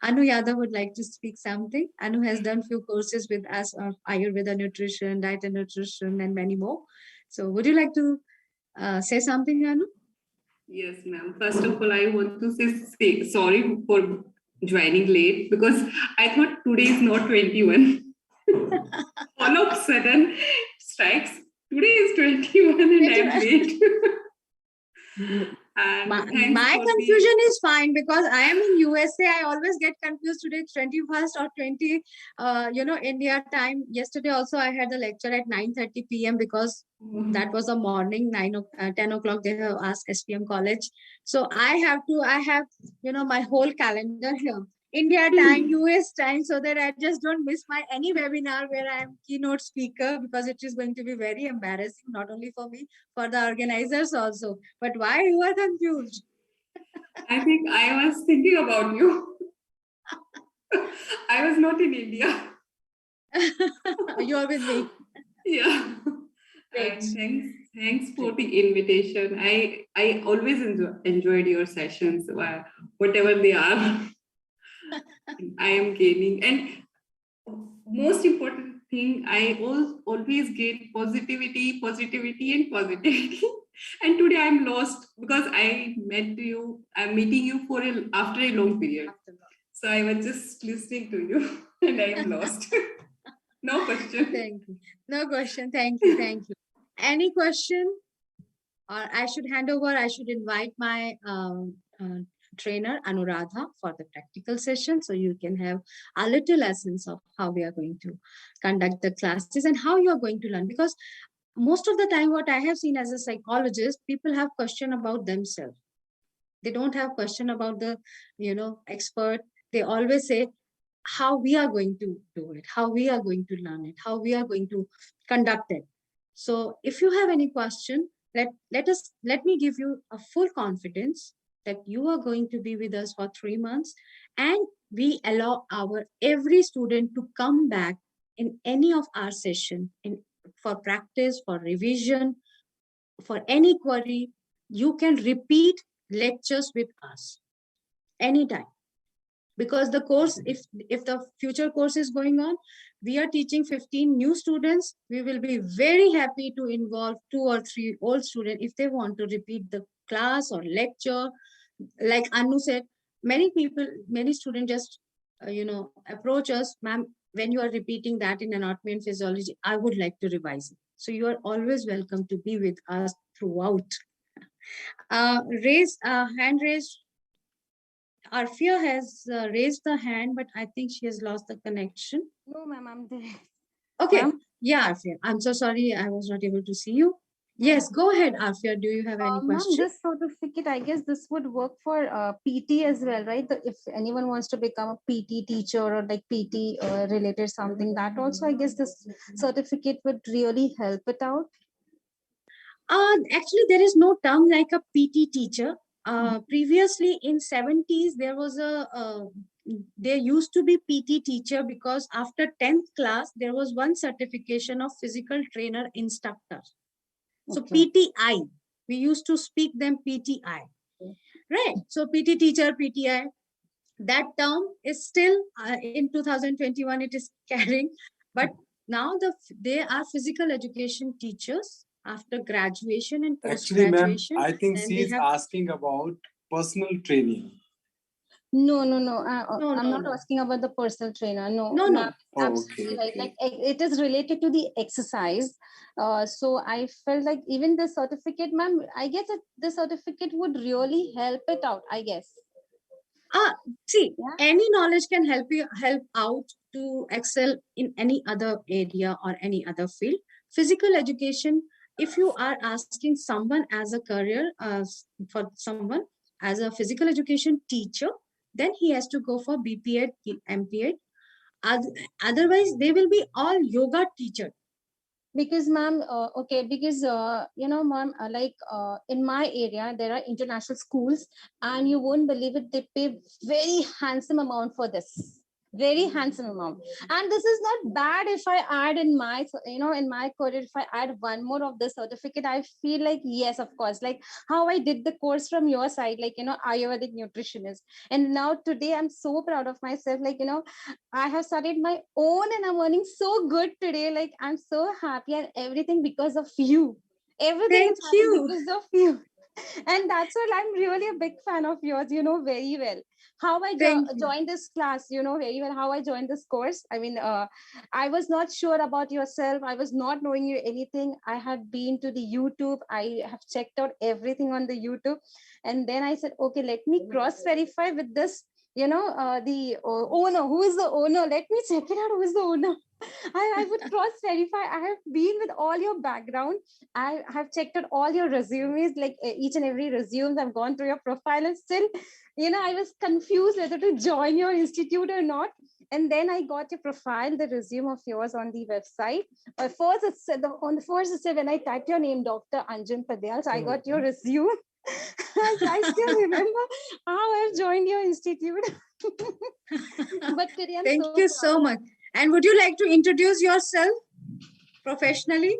Anu Yadav would like to speak something. Anu has done few courses with us of Ayurveda nutrition, diet and nutrition, and many more. So would you like to say something, Anu? Yes, ma'am. First of all, I want to say sorry for joining late because I thought today is not 21. All of a sudden strikes. Today is 21 and I'm late. And my confusion is fine because I am in USA. I always get confused. Today 21st or 20 India time. Yesterday also I had a lecture at 9:30 p.m. because that was a morning 10 o'clock they have asked SPM college. So I have my whole calendar here. India time, US time, so that I just don't miss my any webinar where I am keynote speaker, because it is going to be very embarrassing, not only for me, for the organizers also. But why you are confused? I think I was thinking about you. I was not in India. You are with me. Yeah. And thanks for the invitation. I always enjoyed your sessions, whatever they are. I am gaining, and most important thing, I always gain positivity, and positivity. And today I'm lost because I met you. I'm meeting you after a long period. So I was just listening to you, and I am lost. No question. Thank you. No question. Thank you. Thank you. Any question? Or I should hand over. I should invite my trainer Anuradha for the practical session, so you can have a little essence of how we are going to conduct the classes and how you are going to learn. Because most of the time, what I have seen as a psychologist, people have question about themselves. They don't have question about the expert. They always say how we are going to do it, how we are going to learn it, how we are going to conduct it. So if you have any question, let me give you a full confidence that you are going to be with us for 3 months, and we allow our every student to come back in any of our session for practice, for revision, for any query. You can repeat lectures with us anytime, because the course, if the future course is going on, we are teaching 15 new students. We will be very happy to involve 2 or 3 old students if they want to repeat the class or lecture. Like Anu said, many students just approach us, ma'am, when you are repeating that in anatomy and physiology, I would like to revise it. So you are always welcome to be with us throughout. Hand raised. Arfia has raised the hand, but I think she has lost the connection. No, ma'am, I'm there. Okay. Yeah, Arfia. I'm so sorry I was not able to see you. Yes, go ahead, Arfia. Do you have any question? Ma'am, this certificate, I guess this would work for PT as well, right? If anyone wants to become a PT teacher or like PT related something, that also, I guess this certificate would really help it out. Actually, there is no term like a PT teacher. Previously in 70s, there used to be PT teacher, because after 10th class, there was one certification of physical trainer instructor. So PTI, we used to speak them PTI, right? So PT teacher, PTI, that term is still in 2021, it is carrying, but now they are physical education teachers after graduation and post-graduation. Actually, ma'am, I think she is asking about personal training. No. No, I'm no, not no. asking about the personal trainer. No, No, ma'am, no. Oh, absolutely okay, right. okay. Like it is related to the exercise. So I felt like even the certificate, ma'am, I guess that the certificate would really help it out, I guess. See, Yeah. any knowledge can help out to excel in any other area or any other field. Physical education, if you are asking someone as a career, for someone as a physical education teacher, then he has to go for BPEd, MPEd. Otherwise, they will be all yoga teacher. Because ma'am, okay, because ma'am, in my area there are international schools, and you won't believe it, they pay very handsome amount for this, very handsome amount. And this is not bad. If I add in my, in my career, if I add one more of the certificate, I feel like, yes, of course, like how I did the course from your side, like, Ayurvedic nutritionist. And now today I'm so proud of myself, like, I have started my own and I'm earning so good today. Like, I'm so happy, and everything because of you. Everything Thank has happened you. because of you. And that's why I'm really a big fan of yours, very well. How I Thank you. joined this class, very well, how I joined this course. I mean, I was not sure about yourself. I was not knowing you anything. I had been to the YouTube. I have checked out everything on the YouTube. And then I said, okay, let me cross verify with this, the owner. Who is the owner? Let me check it out. Who is the owner? I would cross verify. I have been with all your background. I have checked out all your resumes, like each and every resumes. I've gone through your profile, and still, I was confused whether to join your institute or not. And then I got your profile, the resume of yours on the website. First, it said, on the first it said, when I typed your name, Dr. Anjan Padyal, so I got your resume. I still remember how I've joined your institute. But today I'm Thank so you proud. so much. And would you like to introduce yourself professionally?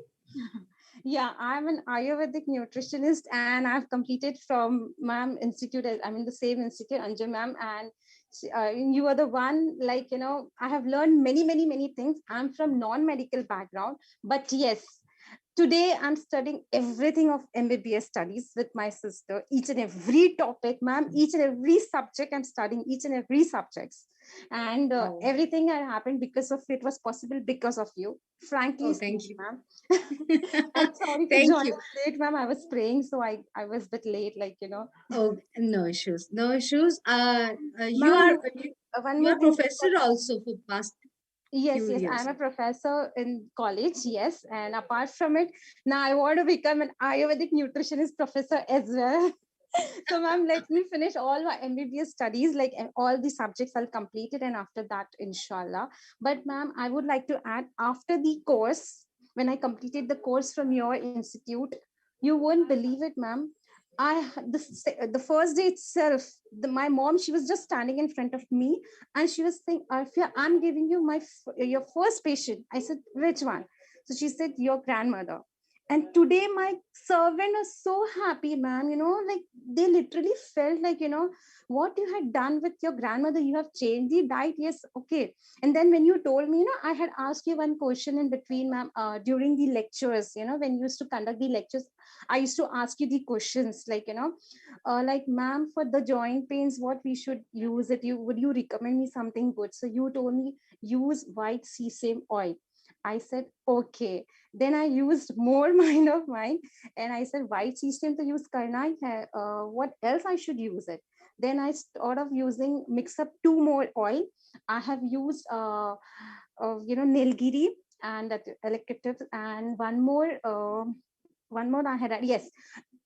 Yeah, I'm an Ayurvedic nutritionist, and I've completed from ma'am institute. I'm in the same institute, Anju ma'am, and you are the one, like, I have learned many things. I'm from non-medical background, but yes, today I'm studying everything of MBBS studies with my sister, each and every topic, ma'am, each and every subject. I'm studying each and every subjects. And Oh, everything that happened because of it was possible because of you. Frankly oh, thank speaking, you. ma'am. I'm sorry for Thank joining you. late, ma'am. I was praying, so I was a bit late, like, Oh, no issues. No issues. You Ma'am, are one you more are thing. professor also for past Yes, few yes, years. I'm a professor in college. Yes, and apart from it, now I want to become an Ayurvedic nutritionist professor as well. So, ma'am, let me finish all my MBBS studies, like all the subjects I'll complete it, and after that, inshallah. But, ma'am, I would like to add, after the course, when I completed the course from your institute, you won't believe it, ma'am. The first day itself, my mom, she was just standing in front of me, and she was saying, Arfia, I'm giving you your first patient. I said, which one? So she said, your grandmother. And today my servant is so happy, ma'am. Like, they literally felt like, what you had done with your grandmother, you have changed the diet. Yes, okay. And then when you told me, I had asked you one question in between, ma'am, during the lectures, when you used to conduct the lectures, I used to ask you the questions, like, like, ma'am, for the joint pains, what we should use it, would you recommend me something good? So you told me, use white sesame oil. I said, okay. Then I used more mind of mine, and I said, white sesame to use karna hai, what else I should use it? Then I thought of using, mix up two more oil. I have used nilgiri and that electric, and one more I had, yes,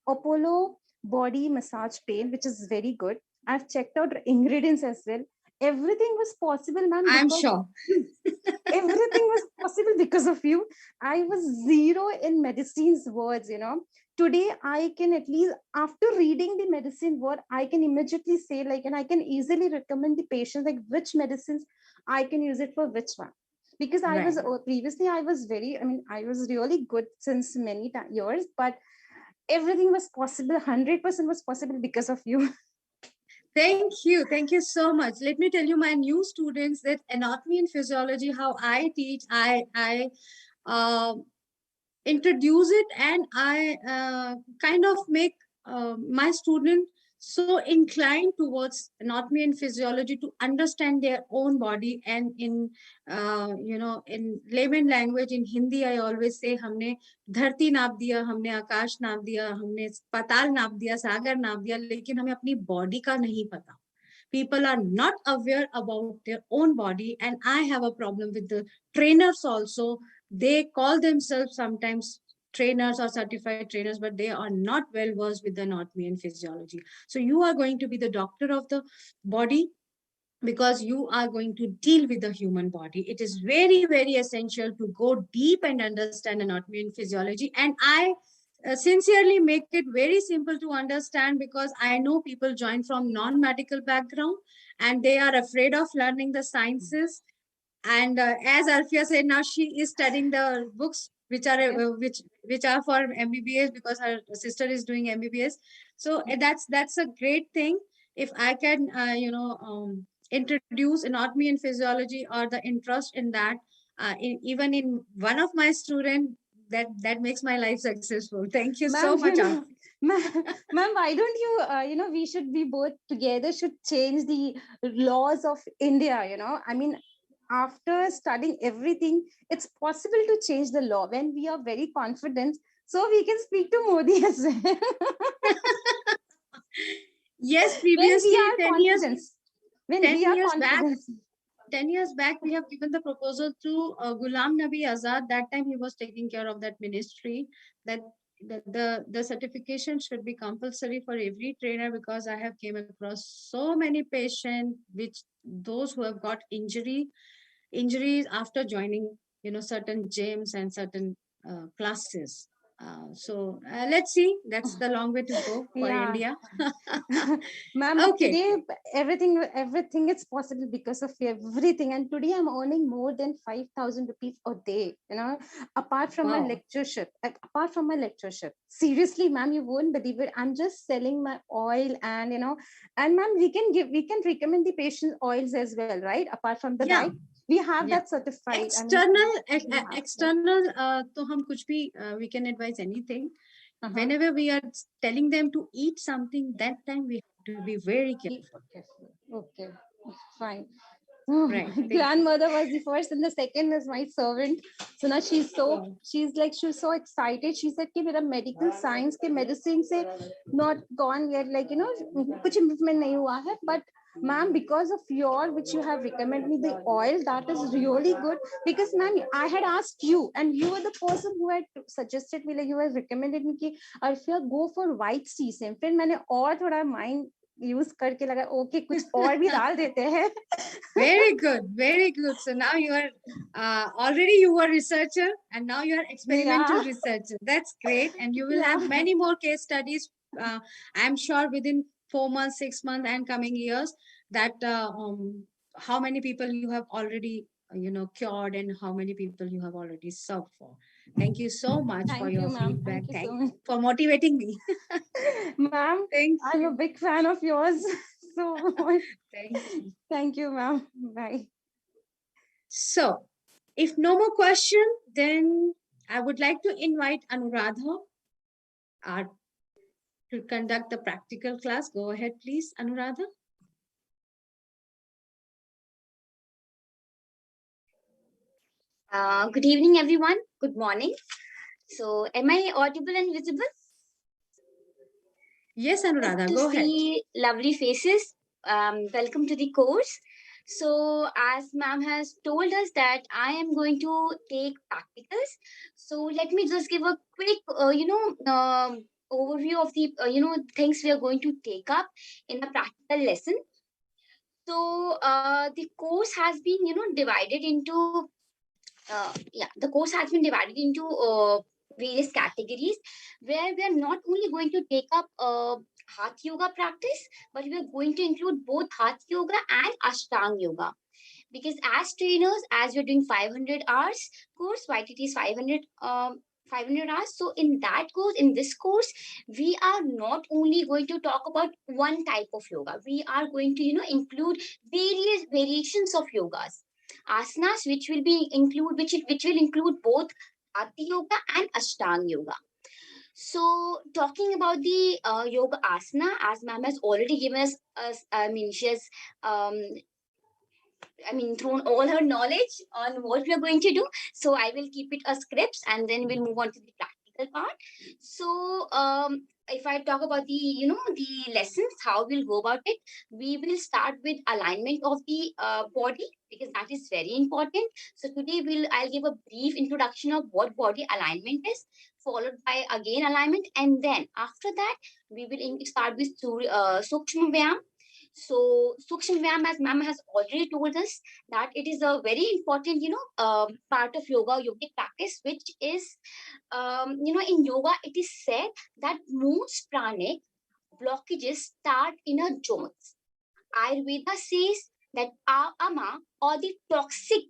Apollo body massage pain, which is very good. I've checked out ingredients as well. Everything was possible, ma'am, I'm because sure. everything was possible because of you. I was zero in medicine's words. Today I can, at least after reading the medicine word, I can immediately say, like, and I can easily recommend the patients, like, which medicines I can use it for which one. Because I Right. was previously, I was I was really good since many years, but everything was possible, 100% was possible because of you. Thank you. Thank you so much. Let me tell you, my new students, that anatomy and physiology, how I teach, I uh, introduce it, and I kind of make my student so inclined towards anatomy and physiology to understand their own body. And in in layman language, in Hindi, I always say, हमने धरती नाप दिया, हमने आकाश नाप दिया, हमने पाताल नाप दिया, सागर नाप दिया, लेकिन हमें अपनी बॉडी का नहीं पता. People are not aware about their own body, and I have a problem with the trainers also. They call themselves sometimes trainers or certified trainers, but they are not well versed with the anatomy and physiology. So you are going to be the doctor of the body, because you are going to deal with the human body. It is very, very essential to go deep and understand anatomy and physiology. And I sincerely make it very simple to understand, because I know people join from non-medical background and they are afraid of learning the sciences. And as Alfia said, now she is studying the books which are which are for MBBS, because her sister is doing MBBS. So that's a great thing. If I can introduce anatomy and physiology or the interest in that, even in one of my students, that makes my life successful. Thank you so much. Ma'am, why don't you, we both together should change the laws of India, I mean, after studying everything, it's possible to change the law when we are very confident. So we can speak to Modi as well. Yes, previously, 10 years, when we are confident. 10 years back, we have given the proposal to Ghulam Nabi Azad. That time he was taking care of that ministry, that the certification should be compulsory for every trainer, because I have came across so many patients, which those who have got injuries after joining, certain gyms and certain classes. Let's see. That's the long way to go for India. Ma'am, Okay. Today everything is possible because of everything. And today I'm earning more than 5,000 rupees a day, apart from my lectureship. Seriously, ma'am, you won't believe it. I'm just selling my oil, and and ma'am, we can recommend the patient oils as well, right? Apart from the diet. We have that certified. External, तो हम कुछ भी we can advise anything. Whenever we are telling them to eat something, that time we have to be very careful. Okay, fine. Right. My grandmother was the first, and the second is my servant. So now she's so excited. She said कि मेरा medical science के medicine से not gone yet, कुछ improvement नहीं हुआ है, but ma'am, because of which you have recommended me the oil, that is really good. Because ma'am, I had asked you, and you were the person who had suggested me, you had recommended me कि Arfia go for white sesame. फिर मैंने और थोड़ा mind use करके लगा, okay, कुछ और भी डाल देते हैं. Very good. So now you are already you were researcher, and now you are experimental researcher. That's great, and you will have many more case studies. I'm sure within 4 months, 6 months, and coming years, that how many people you have already cured, and how many people you have already served for. Thank you so much for your feedback. Thank you for motivating me. Ma'am, I'm a big fan of yours. So thank you, ma'am. Bye. So, if no more question, then I would like to invite Anuradha to conduct the practical class. Go ahead, please, Anuradha. Good evening, everyone. Good morning. So, am I audible and visible? Yes, Anuradha, go ahead. See lovely faces. Welcome to the course. So, as ma'am has told us that I am going to take practicals. So, let me just give a quick, overview of the, things we are going to take up in a practical lesson. So, the course has been, divided into the course has been divided into various categories, where we are not only going to take up Hatha Yoga practice, but we are going to include both Hatha Yoga and Ashtanga Yoga. Because as trainers, as we're doing 500 hours course, YTT is 500 hours. So in this course, we are not only going to talk about one type of yoga. We are going to, include various variations of yogas. Asanas, which will include both Hatha Yoga and Ashtanga Yoga. So talking about the yoga asana, as ma'am has already given us she has um, thrown all her knowledge on what we are going to do. So I will keep it a scripts and then we'll move on to the practical part. So if I talk about the, the lessons, how we'll go about it, we will start with alignment of the body because that is very important. So today I'll give a brief introduction of what body alignment is, followed by again alignment, and then after that we will start with Sukshma Vyam. So Sukshma Vyam, as ma'am has already told us, that it is a very important, part of yogic practice, which is, in yoga, it is said that most pranic blockages start in our joints. Ayurveda says that our ama, or the toxic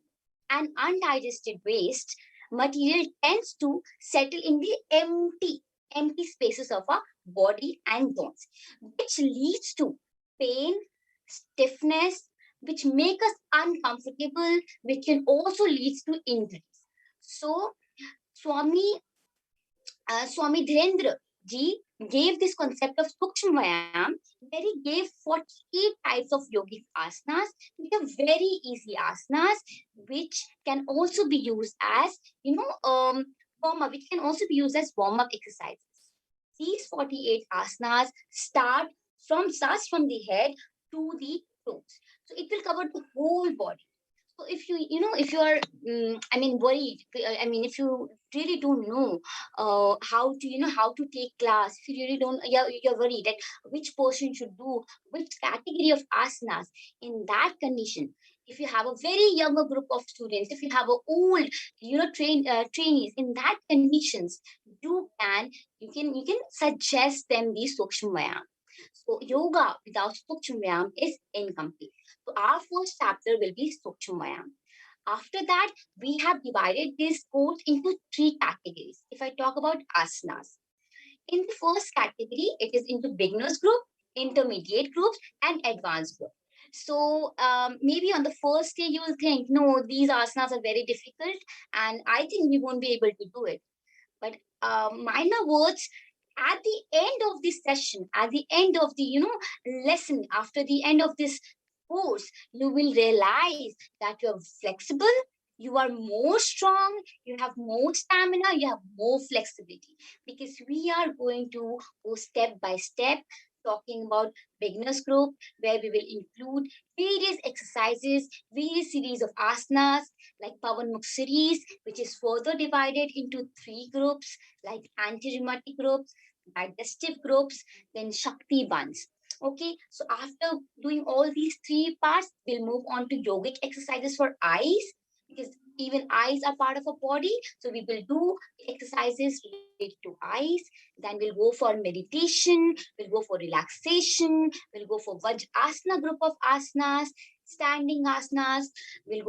and undigested waste material, tends to settle in the empty spaces of our body and joints, which leads to pain, stiffness, which make us uncomfortable, which can also lead to injuries. So Swami Swami Dhirendra ji gave this concept of Sukshma Vyam, where he gave 48 types of yogic asanas, which are very easy asanas, which can also be used as, warm up, which can also be used as warm up exercises. These 48 asanas starts from the head to the toes. So it will cover the whole body. So if you are, worried, if you really don't know how to take class, if you really don't, you're worried that which person should do which category of asanas, in that condition, if you have a very younger group of students, if you have a old, trainees, in that conditions, you can suggest them the Sukshma Vyam. So yoga without Sukshma Vyam is incomplete. So our first chapter will be Sukshma Vyam. After that, we have divided this course into 3 categories. If I talk about asanas, in the first category, it is into beginners group, intermediate groups, and advanced group. So maybe on the first day you will think, no, these asanas are very difficult, and I think we won't be able to do it. But minor words, at the end of this session, at the end of the lesson, after the end of this course, you will realize that you're flexible, you are more strong, you have more stamina, you have more flexibility, because we are going to go step by step, talking about beginners group, where we will include various exercises, various series of asanas like Pavan Mukh series, which is further divided into 3 groups like anti-rheumatic groups, digestive groups, then Shakti ones. Okay, so after doing all these 3 parts, we'll move on to yogic exercises for eyes, because even eyes are part of a body. So we will do exercises related to eyes. Then we'll go for meditation, we'll go for relaxation, we'll go for Vajrasana group of asanas, standing asanas. Then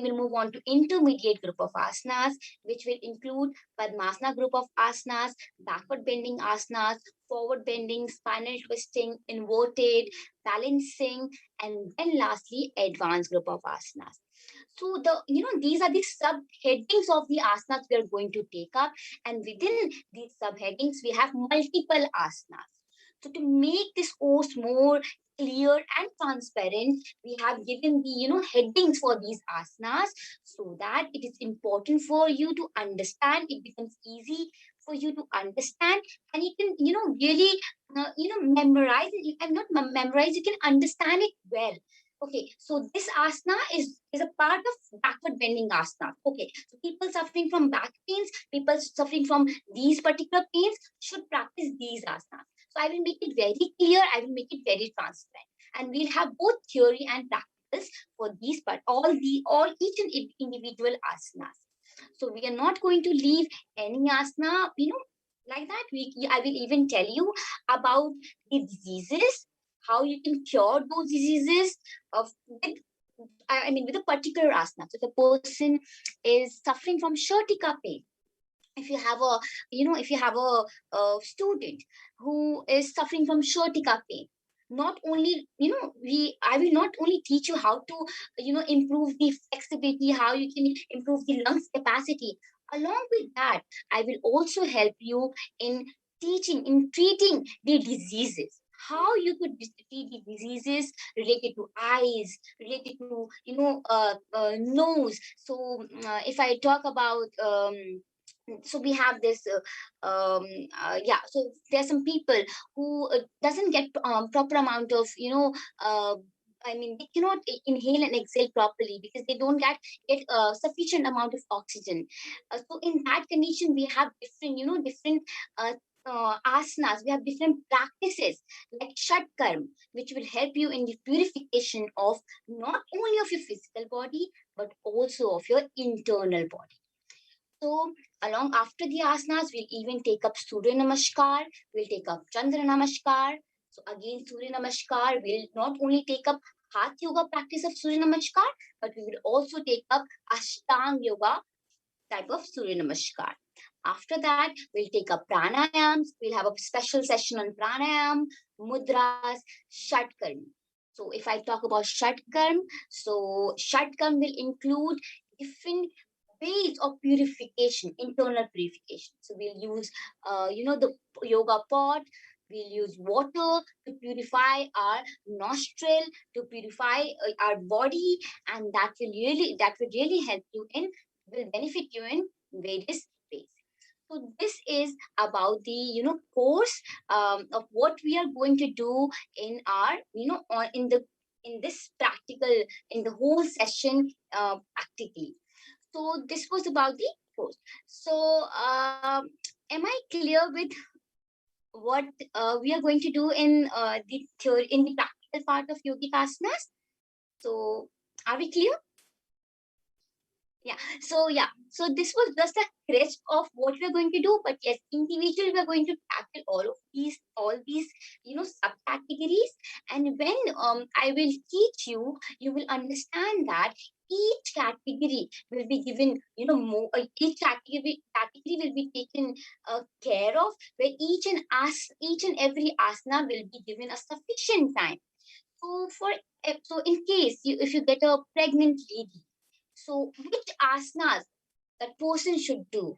we'll move on to intermediate group of asanas, which will include Padmasana group of asanas, backward bending asanas, forward bending, spinal twisting, inverted, balancing, and then lastly, advanced group of asanas. So these are the subheadings of the asanas we are going to take up, and within these subheadings we have multiple asanas. So to make this course more clear and transparent, we have given the headings for these asanas, so that it is important for you to understand. It becomes easy for you to understand, and you can really memorize it. You cannot memorize, you can understand it well. Okay, so this asana is a part of backward bending asana. Okay, so people suffering from back pains, people suffering from these particular pains should practice these asanas. So I will make it very clear, I will make it very transparent, and we'll have both theory and practice for these part, all each and individual asanas. So we are not going to leave any asana, like that. I will even tell you about the diseases, how you can cure those diseases with a particular asana. So if a person is suffering from sciatica pain, if you have a student who is suffering from sciatica pain, not only I will not only teach you how to improve the flexibility, how you can improve the lungs capacity. Along with that, I will also help you in treating the diseases. How you could treat the diseases related to eyes, related to nose. So if I talk about so we have this so there's some people who doesn't get proper amount of they cannot inhale and exhale properly because they don't get sufficient amount of oxygen. So in that condition, we have different asanas. We have different practices like Shatkarm, which will help you in the purification of not only of your physical body but also of your internal body. So along after the asanas, we'll even take up Surya Namaskar, we'll take up Chandra Namaskar. So again, Surya Namaskar will not only take up Hatha Yoga practice of Surya Namaskar, but we will also take up Ashtang Yoga type of Surya Namaskar. After that, we'll take up pranayams. We'll have a special session on pranayam, mudras, shatkarm. So if I talk about shatkarm, so shatkarm will include different ways of purification, internal purification. So we'll use, the yoga pot. We'll use water to purify our nostril, to purify our body, and that will really help you in, will benefit you in various ways. So this is about the course of what we are going to do in our in this practical, in the whole session practically. So this was about the course. So am I clear with what we are going to do in the theory, in the practical part of yogic asanas? So are we clear? So this was just a crisp of what we're going to do, but yes, individually we're going to tackle all these subcategories. And when I will teach you, you will understand that each category will be given more, each category will be taken care of, where each and every asana will be given a sufficient time. So in case if you get a pregnant lady, so which asanas that person should do?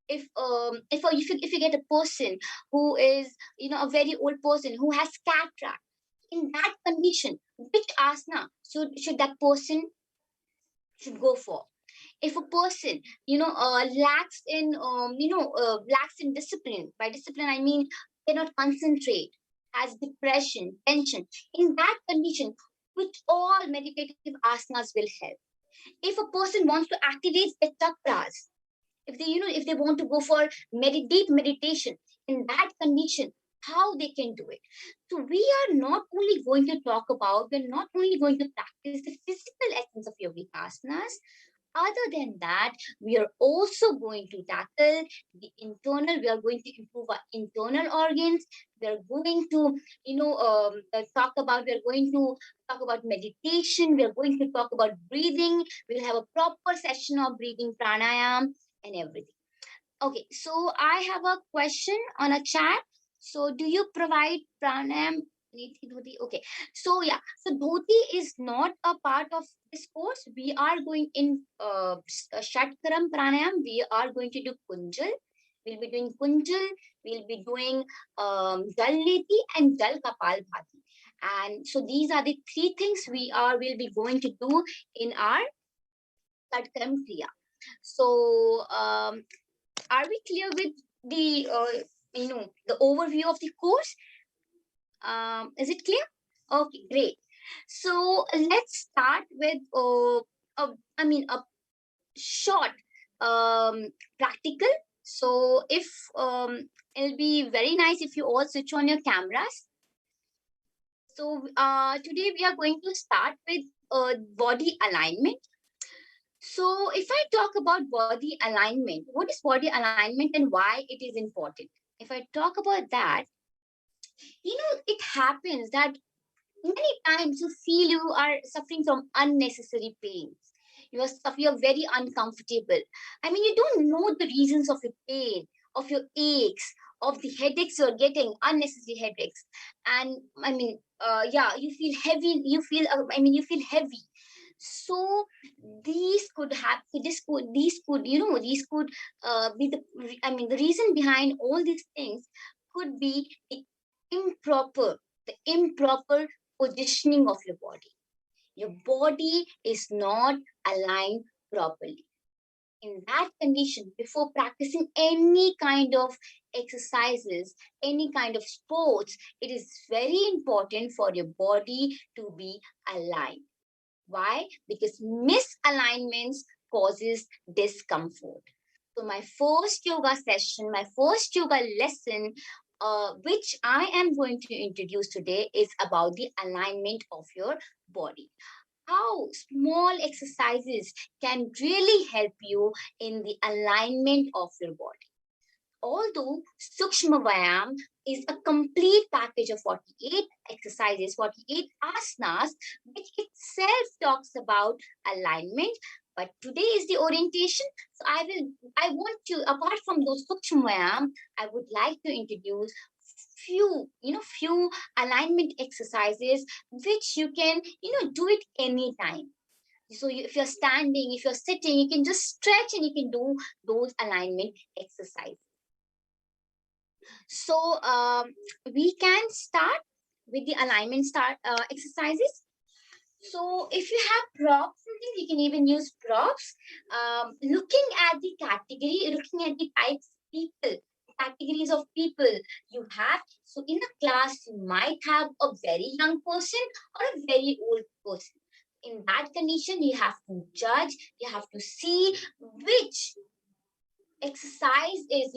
If you get a person who is a very old person who has cataract, in that condition, which asana should that person should go for? If a person lacks in discipline, by discipline I mean cannot concentrate, has depression, tension, in that condition, which all meditative asanas will help. If a person wants to activate the chakras, if they want to go for deep meditation, in that condition, how they can do it. So we are not only going to practice the physical essence of yogic asanas. Other than that, we are also going to tackle the internal. We are going to improve our internal organs. We are going to talk about meditation. We are going to talk about breathing. We'll have a proper session of breathing, pranayam, and everything. Okay, so I have a question on a chat. So do you provide pranayam? Okay, so dhoti is not a part of this course. We are going in Shatkaram pranayam. We are going to do kunjal. We'll be doing kunjal. We'll be doing Jal-neti and Jal Kapal Bhati. And so these are the three things will be going to do in our Shatkaram kriya. So are we clear with the the overview of the course? Is it clear? Okay, great. So let's start with a short practical. So if it'll be very nice if you all switch on your cameras. So today we are going to start with body alignment. So if I talk about body alignment, what is body alignment and why it is important? If I talk about that, it happens that many times you feel you are suffering from unnecessary pains. You're very uncomfortable. I mean, you don't know the reasons of your pain, of your aches, of the headaches you're getting, unnecessary headaches. And I mean, you feel heavy. You feel heavy. So these could have these could be the the reason behind all these things could be the improper positioning of your body. Your body is not aligned properly. In that condition, before practicing any kind of exercises, any kind of sports, it is very important for your body to be aligned. Why? Because misalignments causes discomfort. So my first yoga session, my first yoga lesson, which I am going to introduce today, is about the alignment of your body. How small exercises can really help you in the alignment of your body. Although Sukshma Vayam is a complete package of 48 exercises, 48 asanas, which itself talks about alignment. But today is the orientation. So I want to, apart from those Sukshma Vayam, I would like to introduce few alignment exercises which you can, do it anytime. So if you're standing, if you're sitting, you can just stretch and you can do those alignment exercises. So we can start with the alignment exercises. So if you have props, you can even use props. Looking at the category, looking at the types of people, categories of people you have. So in a class, you might have a very young person or a very old person. In that condition, you have to judge, you have to see which exercise is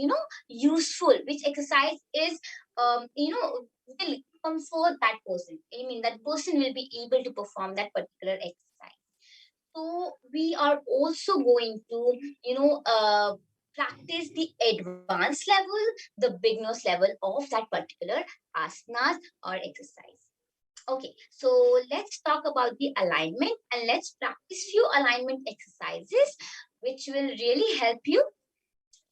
useful, which exercise is will comfort that person. I mean, that person will be able to perform that particular exercise. So we are also going to practice the advanced level, the beginners level of that particular asanas or exercise. Okay, so let's talk about the alignment and let's practice few alignment exercises which will really help you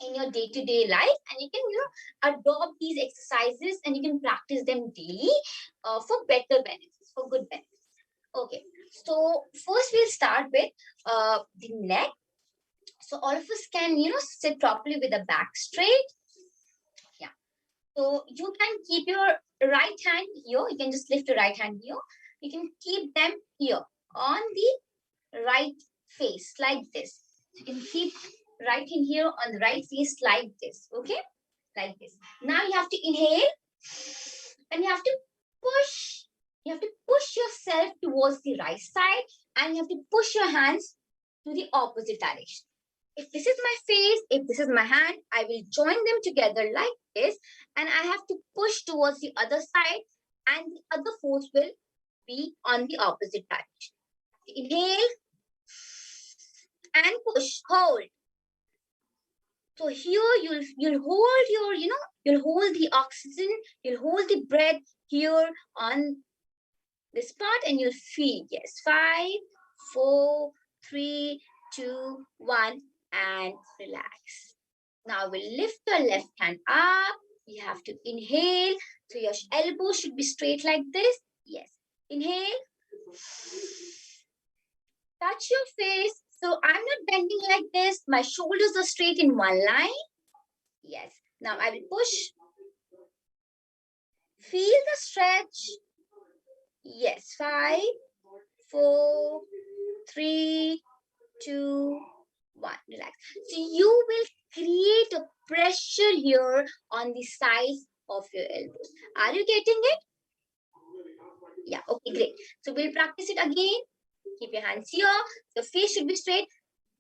in your day-to-day life, and you can adopt these exercises and you can practice them daily for better benefits, for good benefits. Okay, so first we'll start with the neck. So all of us can sit properly with the back straight. Yeah, so you can keep your right hand here. You can just lift your right hand here. You can keep them here on the right face like this. You can keep right hand here on the right face like this. Okay, like this. Now you have to inhale and you have to push. You have to push yourself towards the right side and you have to push your hands to the opposite direction. If this is my face, if this is my hand, I will join them together like this and I have to push towards the other side and the other force will be on the opposite direction. Inhale and push, hold. So here you'll hold your, you'll hold the oxygen, you'll hold the breath here on this part and you'll feel, yes, 5, 4, 3, 2, 1, and relax. Now we'll lift your left hand up. You have to inhale. So your elbows should be straight like this. Yes. Inhale. Touch your face. So I'm not bending like this. My shoulders are straight in one line. Yes. Now I will push. Feel the stretch. Yes. 5, 4, 3, 2, 1. Relax. So you will create a pressure here on the sides of your elbows. Are you getting it? Yeah. Okay, great. So we'll practice it again. Keep your hands here. Your face should be straight.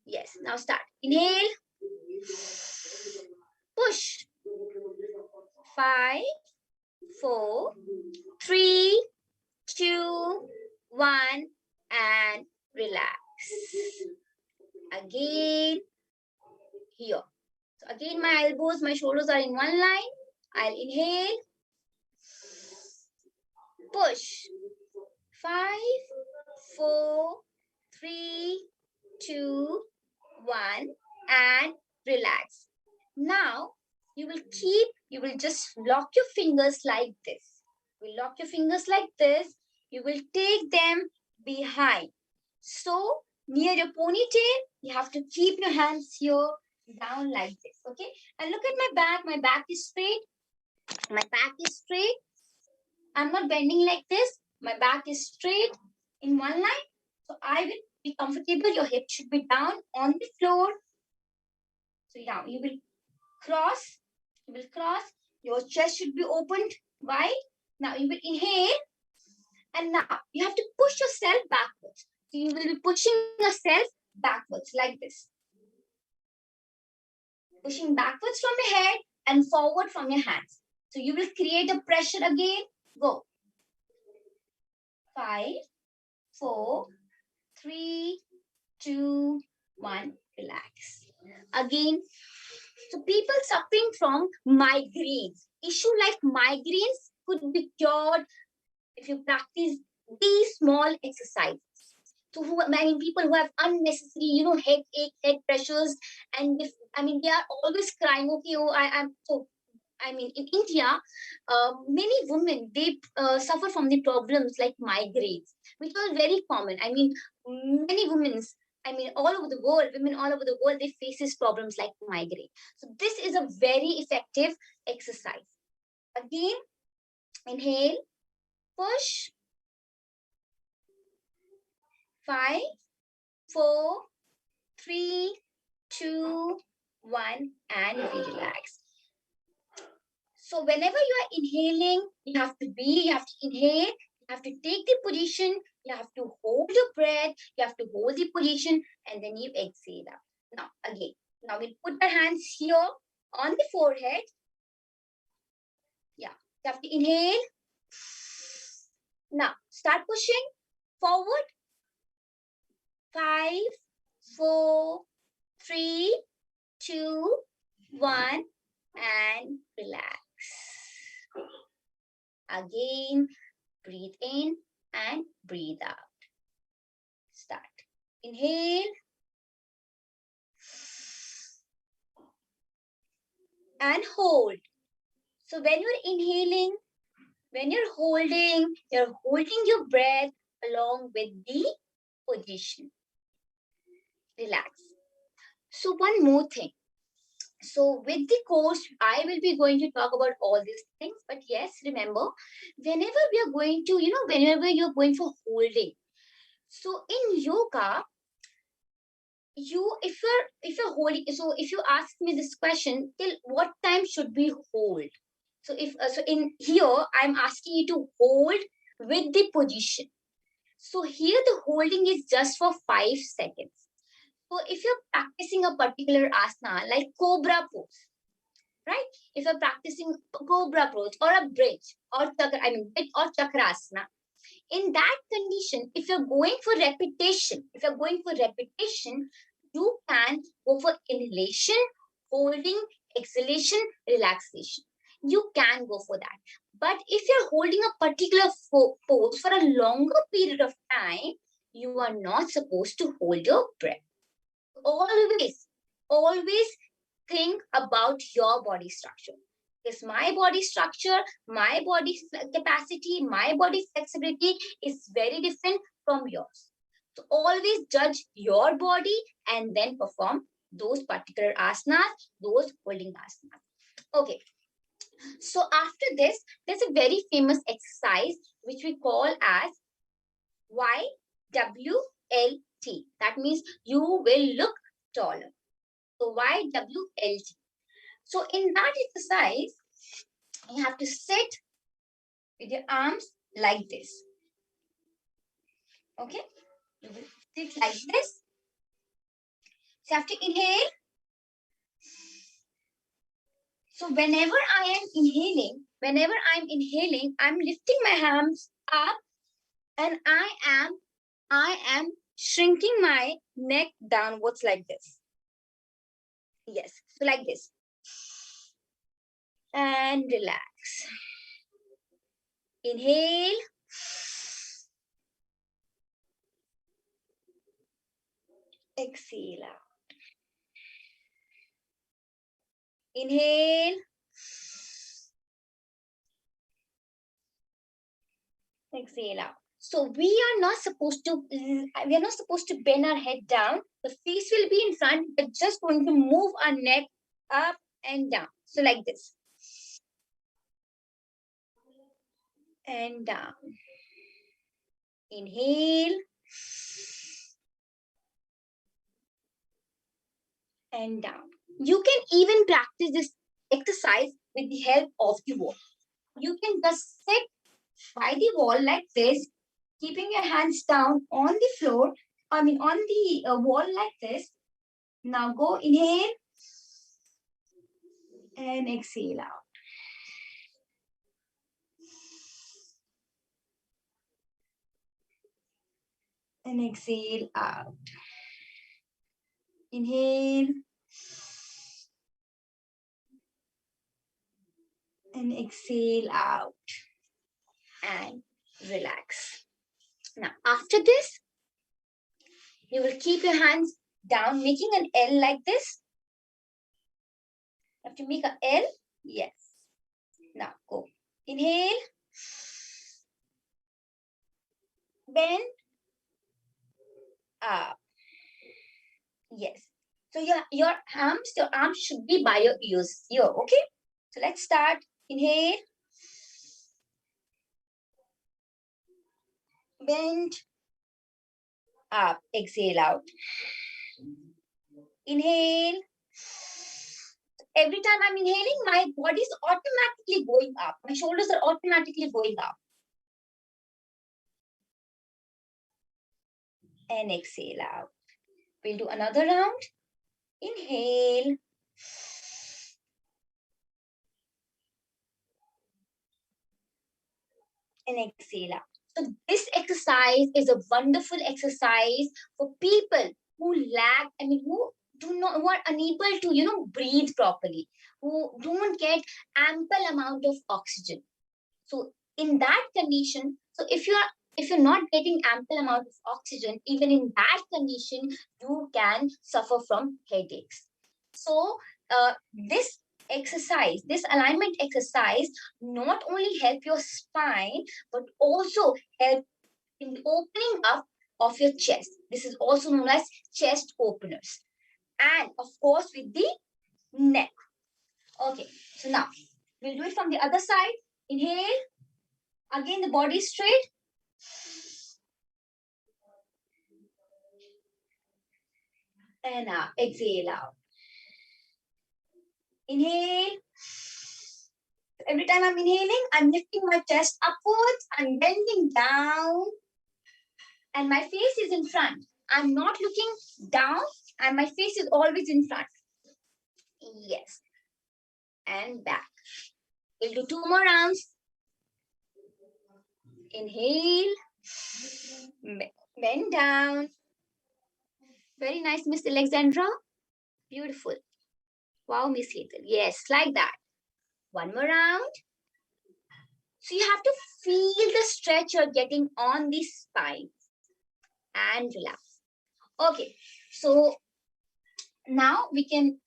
Yes. Now start. Inhale. Push. 5, 4, 3, 2, 1, and relax. Again, here. So again, my elbows, my shoulders are in one line. I'll inhale. Push. 5, 4, 3, 2, 1, and relax. Now, you will just lock your fingers like this. You will lock your fingers like this. You will take them behind. So near your ponytail, you have to keep your hands here down like this. Okay. And look at my back. My back is straight. My back is straight. I'm not bending like this. My back is straight in one line. So I will be comfortable. Your hip should be down on the floor. So now you will cross. You will cross. Your chest should be opened wide. Now you will inhale. And now you have to push yourself backwards. So you will be pushing yourself backwards like this. Pushing backwards from your head and forward from your hands. So you will create a pressure again. Go. 5, 4, 3, 2, 1. Relax. Again. So people suffering from migraines, issue like migraines could be cured if you practice these small exercises. So people who have unnecessary, headache, head pressures, and they are always crying. Okay, in India, many women, they suffer from the problems like migraines, which are very common. Many women, all over the world, women all over the world, they face these problems like migraine. So this is a very effective exercise. Again, inhale, push. 5, 4, 3, 2, 1, and relax. So whenever you are inhaling, you have to inhale, you have to take the position, you have to hold your breath, you have to hold the position, and then you exhale out. Now again, now we'll put our hands here on the forehead. Yeah, you have to inhale. Now start pushing forward. 5, 4, 3, 2, 1, and relax. Again, breathe in and breathe out. Start. Inhale. And hold. So when you're inhaling, when you're holding your breath along with the position. Relax. So one more thing. So with the course, I will be going to talk about all these things. But yes, remember, whenever we are going to, whenever you're going for holding. So in yoga, if you're holding, so if you ask me this question, till what time should we hold? So in here, I'm asking you to hold with the position. So here the holding is just for 5 seconds. So if you're practicing a particular asana like cobra pose, right? If you're practicing cobra pose or a bridge or chakrasana, in that condition, if you're going for repetition, you can go for inhalation, holding, exhalation, relaxation. You can go for that. But if you're holding a particular pose for a longer period of time, you are not supposed to hold your breath. Always think about your body structure. Because my body structure, my body capacity, my body flexibility is very different from yours. So always judge your body and then perform those particular asanas, those holding asanas. Okay. So after this, there's a very famous exercise which we call as YWLT. That means you will look taller. So YWLT. So in that exercise, you have to sit with your arms like this. Okay? You will sit like this. So you have to inhale. So whenever I'm inhaling, I'm lifting my hands up and I am shrinking my neck downwards like this. Yes, so like this. And relax. Inhale. Exhale out. Inhale. Exhale out. So we are not supposed to bend our head down. The face will be in front, but just going to move our neck up and down. So like this. And down. Inhale. And down. You can even practice this exercise with the help of the wall. You can just sit by the wall like this, keeping your hands down on the floor, on the wall like this. Now go inhale and exhale out. And exhale out. Inhale and exhale out. And relax. Now, after this, you will keep your hands down, making an L like this. You have to make an L. Yes. Now, go. Inhale. Bend. Up. Yes. So your arms should be by your ears here. Okay. So let's start. Inhale. Bend. Up. Exhale out. Inhale. Every time I'm inhaling, my body is automatically going up. My shoulders are automatically going up. And exhale out. We'll do another round. Inhale. And exhale out. So this exercise is a wonderful exercise for people who lack, who are unable to, breathe properly, who don't get ample amount of oxygen. So in that condition, so if you're not getting ample amount of oxygen, even in that condition, you can suffer from headaches. So this exercise, this alignment exercise, not only help your spine, but also help in the opening up of your chest. This is also known as chest openers. And of course, with the neck. Okay, so now we'll do it from the other side. Inhale. Again, the body is straight. And now exhale out. Inhale. Every time I'm inhaling, I'm lifting my chest upwards. I'm bending down. And my face is in front. I'm not looking down. And my face is always in front. Yes. And back. We'll do 2 more rounds. Inhale. Bend down. Very nice, Miss Alexandra. Beautiful. Wow, Miss Heathel. Yes, like that. 1 more round. So you have to feel the stretch you're getting on the spine. And relax. Okay, so now we can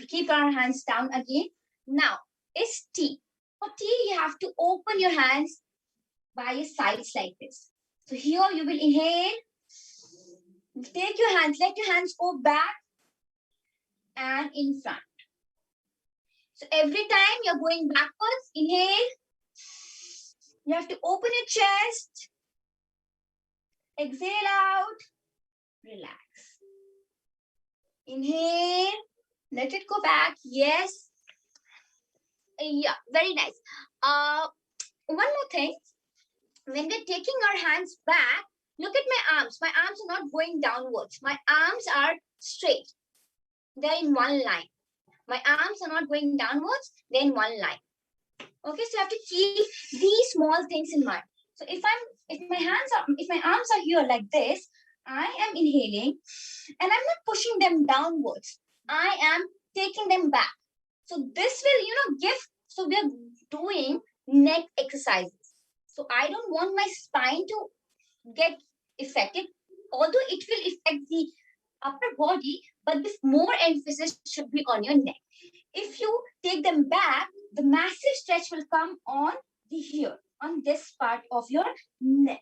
keep our hands down again. Now, it's T. For T, you have to open your hands by your sides like this. So here you will inhale. Take your hands, let your hands go back and in front. So every time you're going backwards, inhale. You have to open your chest. Exhale out. Relax. Inhale. Let it go back. Yes. Yeah, very nice. One more thing. When we're taking our hands back, look at my arms. My arms are not going downwards. My arms are straight. They're in one line. My arms are not going downwards. They're in one line. Okay, so you have to keep these small things in mind. So if my arms are here like this, I am inhaling and I'm not pushing them downwards. I am taking them back. So this will, so we're doing neck exercises. So I don't want my spine to get affected, although it will affect the upper body, but the more emphasis should be on your neck. If you take them back, the massive stretch will come on the here, on this part of your neck.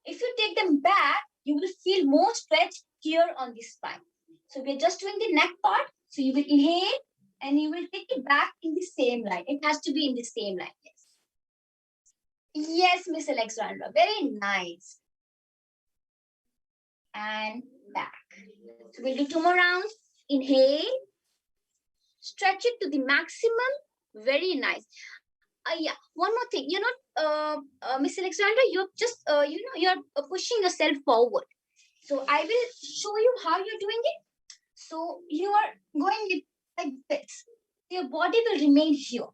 If you take them back, you will feel more stretch here on the spine. So we're just doing the neck part. So you will inhale and you will take it back in the same line. It has to be in the same line. Yes. Yes, Miss Alexandra. Very nice. And back. So we'll do 2 more rounds. Inhale. Stretch it to the maximum. Very nice. Yeah, one more thing. Miss Alexandra, you're just, you're pushing yourself forward. So I will show you how you're doing it. So you are going it like this. Your body will remain here.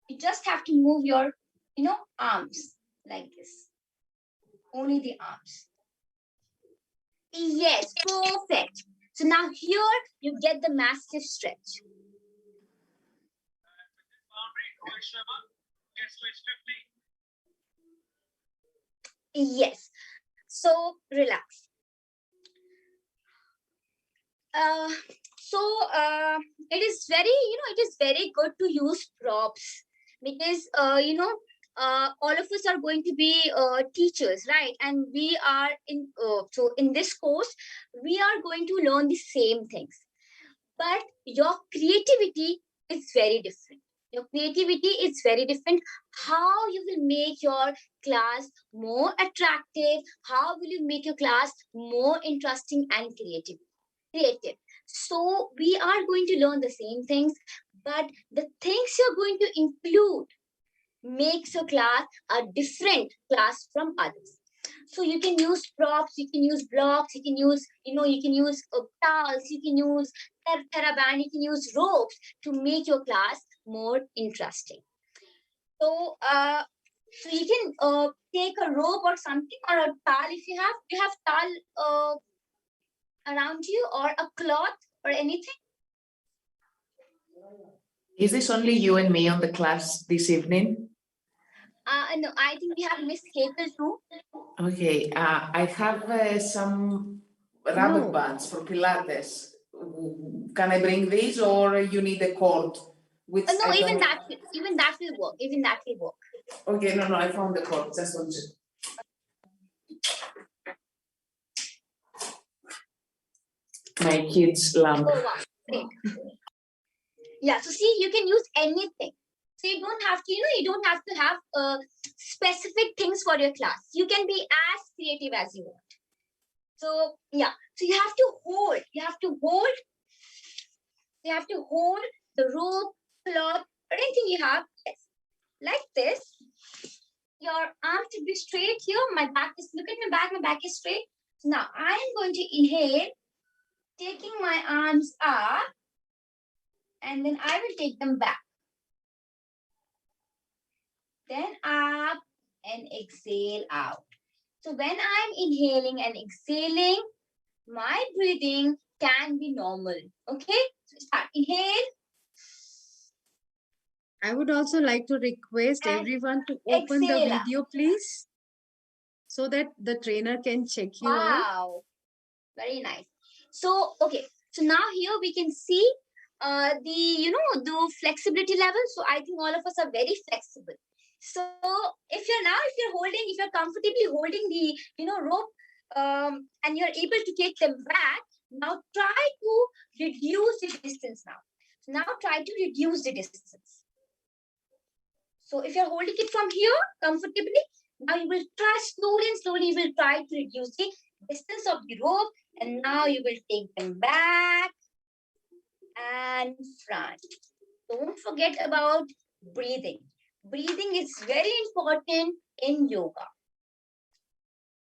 You just have to move your, arms like this. Only the arms. Yes, perfect. So now here you get the massive stretch. Yes. So relax. It is very good to use props because all of us are going to be teachers, right? And we are in this course we are going to learn the same things, but your creativity is very different. Your creativity is very different. How you will make your class more attractive? How will you make your class more interesting and creative? So we are going to learn the same things, but the things you're going to include makes your class a different class from others. So you can use props, you can use blocks, you can use towels, you can use TheraBand, you can use ropes to make your class more interesting. So you can take a rope or something, or a towel if you have towel around you, or a cloth or anything. Is this only you and me on the class this evening? No, I think we have Miss Ketal too. Okay, I have some rubber bands for Pilates. Can I bring these, or you need a cord? No, even that will work. Even that will work. Okay, no, I found the cord. Just one second. My kids' lamp. Oh wow, great. Yeah, so see, you can use anything. So you don't have to have specific things for your class. You can be as creative as you want. So yeah, so you have to hold the rope, cloth, or anything you have. Yes. Like this. Your arm should be straight here. Look at my back is straight. So now I am going to inhale, taking my arms up, and then I will take them back. Then up and exhale out. So when I'm inhaling and exhaling, my breathing can be normal. Okay? So start. Inhale. I would also like to request everyone to open the video, please, so that the trainer can check you out. Wow. Very nice. So, okay. So now here we can see the flexibility level. So I think all of us are very flexible. So if you're comfortably holding the rope and you're able to take them back, now try to reduce the distance now. So now try to reduce the distance. So if you're holding it from here comfortably, now you will try slowly you will try to reduce the distance of the rope, and now you will take them back and front. Don't forget about breathing. Breathing is very important in yoga.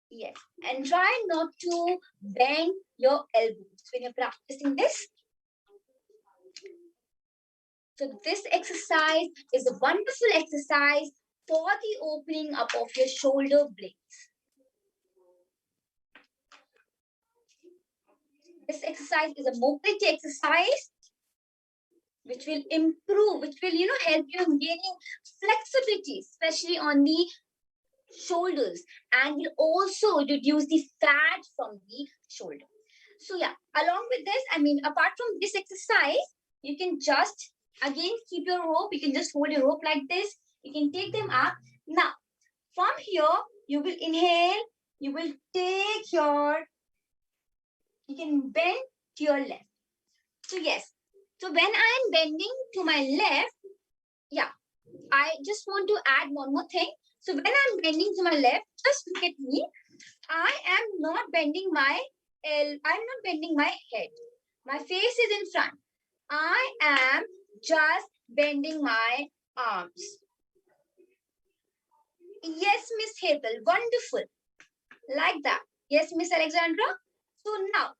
Yes, and try not to bend your elbows when you're practicing this. So this exercise is a wonderful exercise for the opening up of your shoulder blades. This exercise is a mobility exercise which will help you in gaining flexibility, especially on the shoulders, and will also reduce the fat from the shoulder. So yeah, along with this, apart from this exercise, you can just again keep your rope. You can just hold your rope like this. You can take them up. Now, from here, you will inhale, you will take your, you can bend to your left. So yes, so when I am bending to my left, yeah, I just want to add one more thing. So when I'm bending to my left, just look at me. I am not bending my I'm not bending my head. My face is in front. I am just bending my arms. Yes, Miss Hazel, wonderful. Like that. Yes, Miss Alexandra. So now,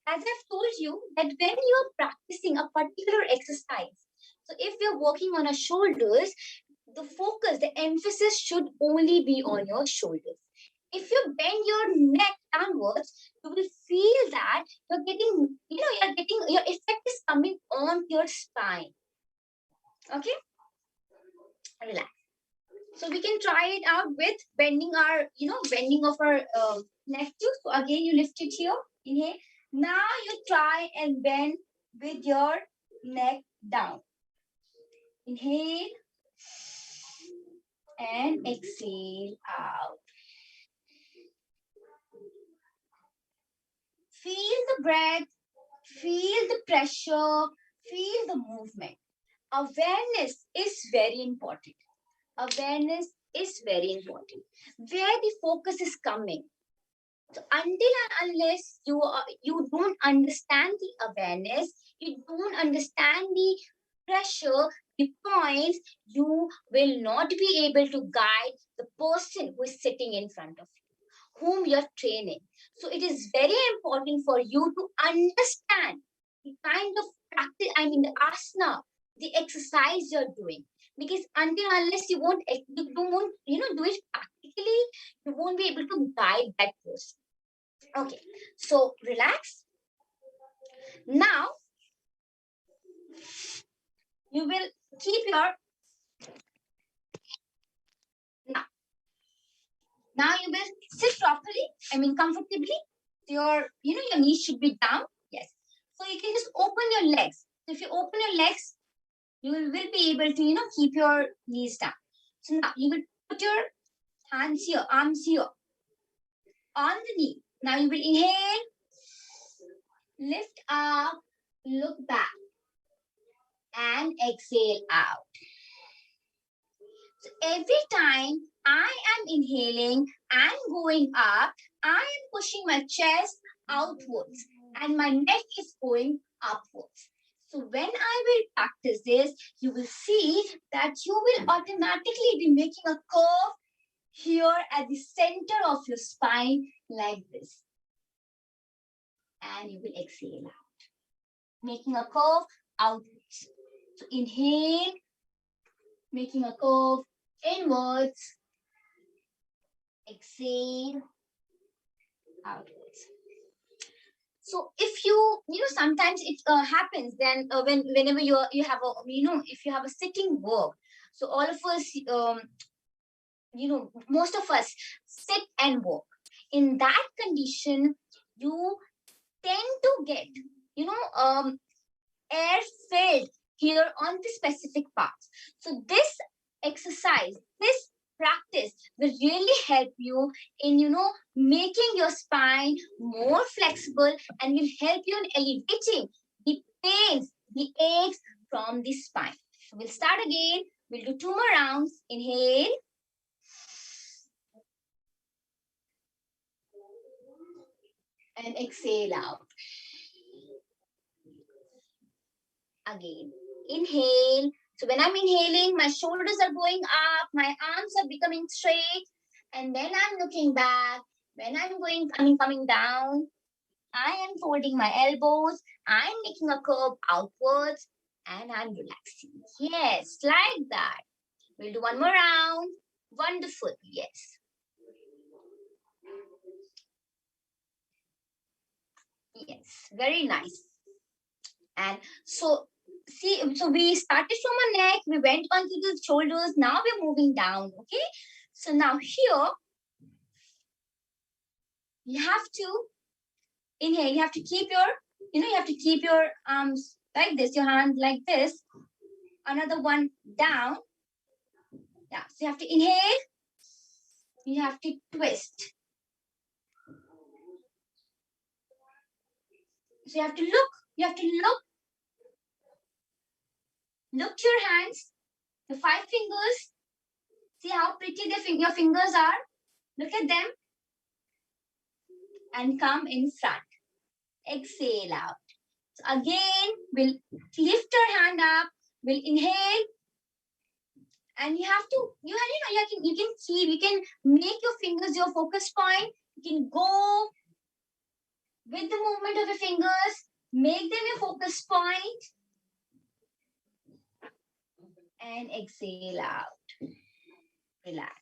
as I've told you that when you're practicing a particular exercise, so if we're working on our shoulders, the focus, the emphasis should only be on your shoulders. If you bend your neck downwards, you will feel that you're getting, your effect is coming on your spine. Okay? Relax. So we can try it out with bending our, bending of our neck too. So again, you lift it here. Inhale. Now you try and bend with your neck down. Inhale and exhale out. Feel the breath, feel the pressure, feel the movement. Awareness is very important. Awareness is very important. Where the focus is coming. So until and unless you don't understand the awareness, you don't understand the pressure, the points, you will not be able to guide the person who is sitting in front of you, whom you're training. So it is very important for you to understand the kind of practice, the asana, the exercise you're doing. Because until unless you don't do it practically, you won't be able to guide that person. Okay, so relax. Now, you will keep your, now you will sit properly, comfortably. Your knees should be down. Yes. So you can just open your legs. So if you open your legs, you will be able to, keep your knees down. So now you will put your hands here, arms here, on the knee. Now you will inhale, lift up, look back, and exhale out. So every time I am inhaling and going up, I am pushing my chest outwards and my neck is going upwards. So when I will practice this, you will see that you will automatically be making a curve here at the center of your spine like this. And you will exhale out, making a curve outwards. So inhale, making a curve inwards, exhale outwards. So if you sometimes it happens then whenever you have a if you have a sitting work, so all of us most of us sit and work. In that condition, you tend to get air filled here on the specific parts. So this exercise, this practice will really help you in making your spine more flexible and will help you in alleviating the pains, the aches from the spine. So we'll start again. We'll do 2 more rounds. Inhale. And exhale out. Again, inhale. So when I'm inhaling, my shoulders are going up, my arms are becoming straight, and then I'm looking back. When I'm coming down, I am folding my elbows, I'm making a curve outwards, and I'm relaxing. Yes, like that. We'll do 1 more round. Wonderful. Yes. Yes, very nice. And so we started from our neck, we went on to the shoulders, now we're moving down, okay? So now here, you have to inhale, you have to keep your, arms like this, your hands like this, another one down. Yeah, so you have to inhale, you have to twist. So you have to look. You have to look. Look to your hands. The 5 fingers. See how pretty your fingers are. Look at them. And come in front. Exhale out. So again, we'll lift our hand up. We'll inhale. And you have to, you can make your fingers your focus point. You can go with the movement of your fingers. Make them your focus point. And exhale out. Relax.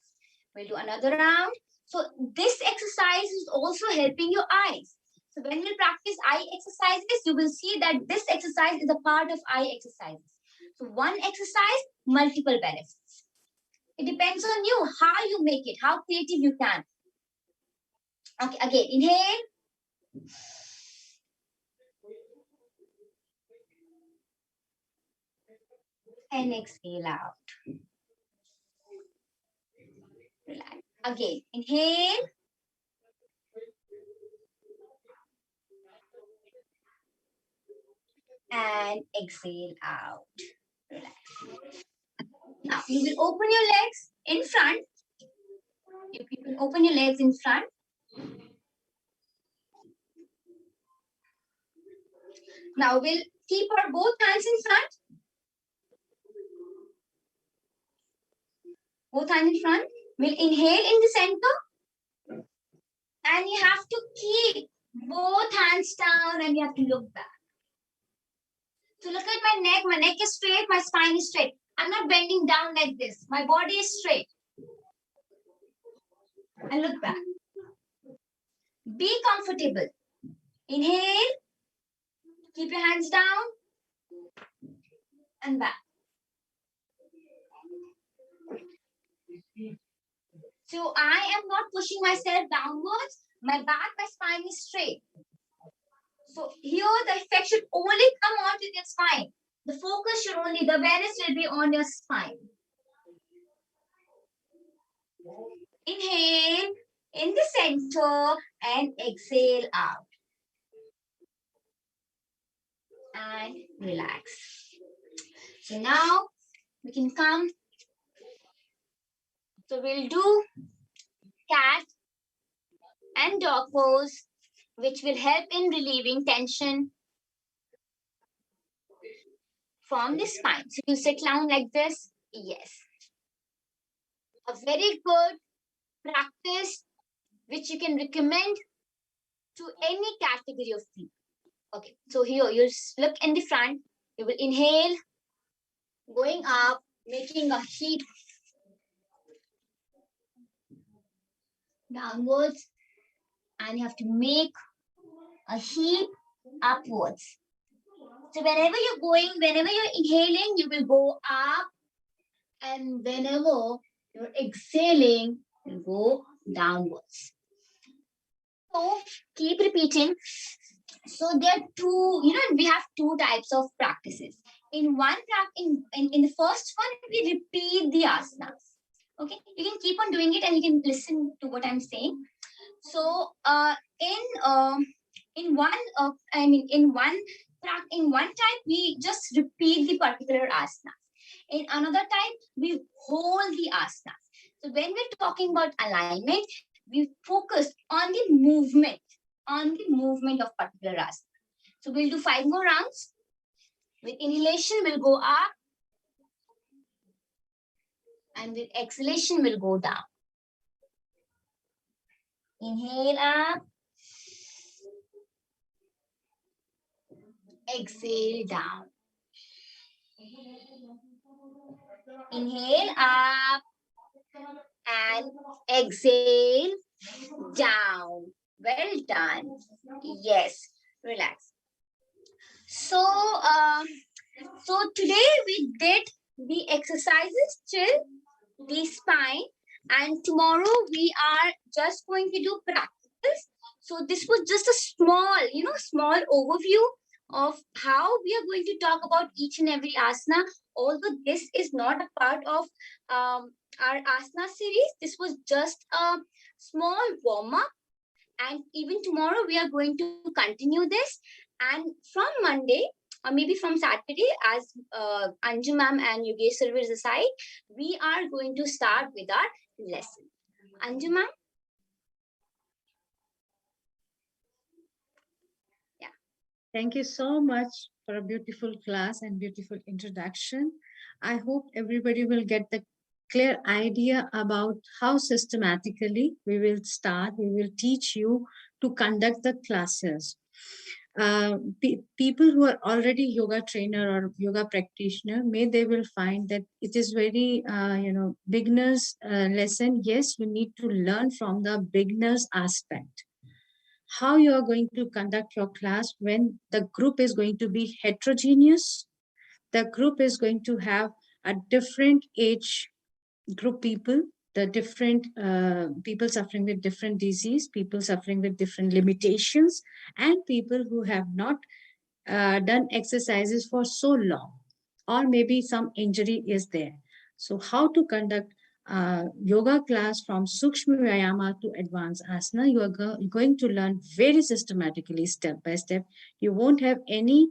We'll do another round. So this exercise is also helping your eyes. So when you practice eye exercises, you will see that this exercise is a part of eye exercises. So one exercise, multiple benefits. It depends on you, how you make it, how creative you can. Okay, again, inhale. And exhale out. Relax. Again, inhale. And exhale out. Relax. Now, you will open your legs in front. You can open your legs in front. Now, we'll keep our both hands in front. Both hands in front. We'll inhale in the center. And you have to keep both hands down and you have to look back. So look at my neck. My neck is straight. My spine is straight. I'm not bending down like this. My body is straight. And look back. Be comfortable. Inhale. Keep your hands down. And back. So I am not pushing myself downwards. My back, my spine is straight. So here the effect should only come onto your spine. The focus should only, the awareness will be on your spine. Inhale in the center and exhale out. And relax. So now we can come. So we'll do cat and dog pose, which will help in relieving tension from the spine. So you sit down like this. Yes. A very good practice which you can recommend to any category of people. Okay, so here you look in the front. You will inhale, going up, making a heat downwards, and you have to make a heat upwards. So whenever you're going, whenever you're inhaling, you will go up, and whenever you're exhaling, you go downwards. So keep repeating. So there are two, we have two types of practices. In the first one, we repeat the asanas. Okay, you can keep on doing it and you can listen to what I'm saying. So in one type, we just repeat the particular asana. In another type, we hold the asana. So when we're talking about alignment, we focus on the movement of particular asana. So we'll do 5 more rounds. With inhalation, we'll go up. And with exhalation, we'll go down. Inhale up. Exhale down. Inhale up. And exhale down. Well done. Yes, relax. So today we did the exercises till the spine, and tomorrow we are just going to do practice. So this was just a small overview of how we are going to talk about each and every asana. Although this is not a part of our asana series, this was just a small warm-up. And even tomorrow we are going to continue this. And from Monday, or maybe from Saturday, as Anju ma'am and Yogesh sir will decide, we are going to start with our lesson. Anju ma'am? Yeah. Thank you so much for a beautiful class and beautiful introduction. I hope everybody will get the clear idea about how systematically we will teach you to conduct the classes. People who are already yoga trainer or yoga practitioner, they will find that it is very beginners lesson. Yes, you need to learn from the beginners aspect, how you are going to conduct your class when the group is going to be heterogeneous. The group is going to have a different age group people, the different people suffering with different disease, people suffering with different limitations, and people who have not done exercises for so long, or maybe some injury is there. So how to conduct yoga class from Sukshma Vyayama to advanced asana, you are going to learn very systematically, step by step. You won't have any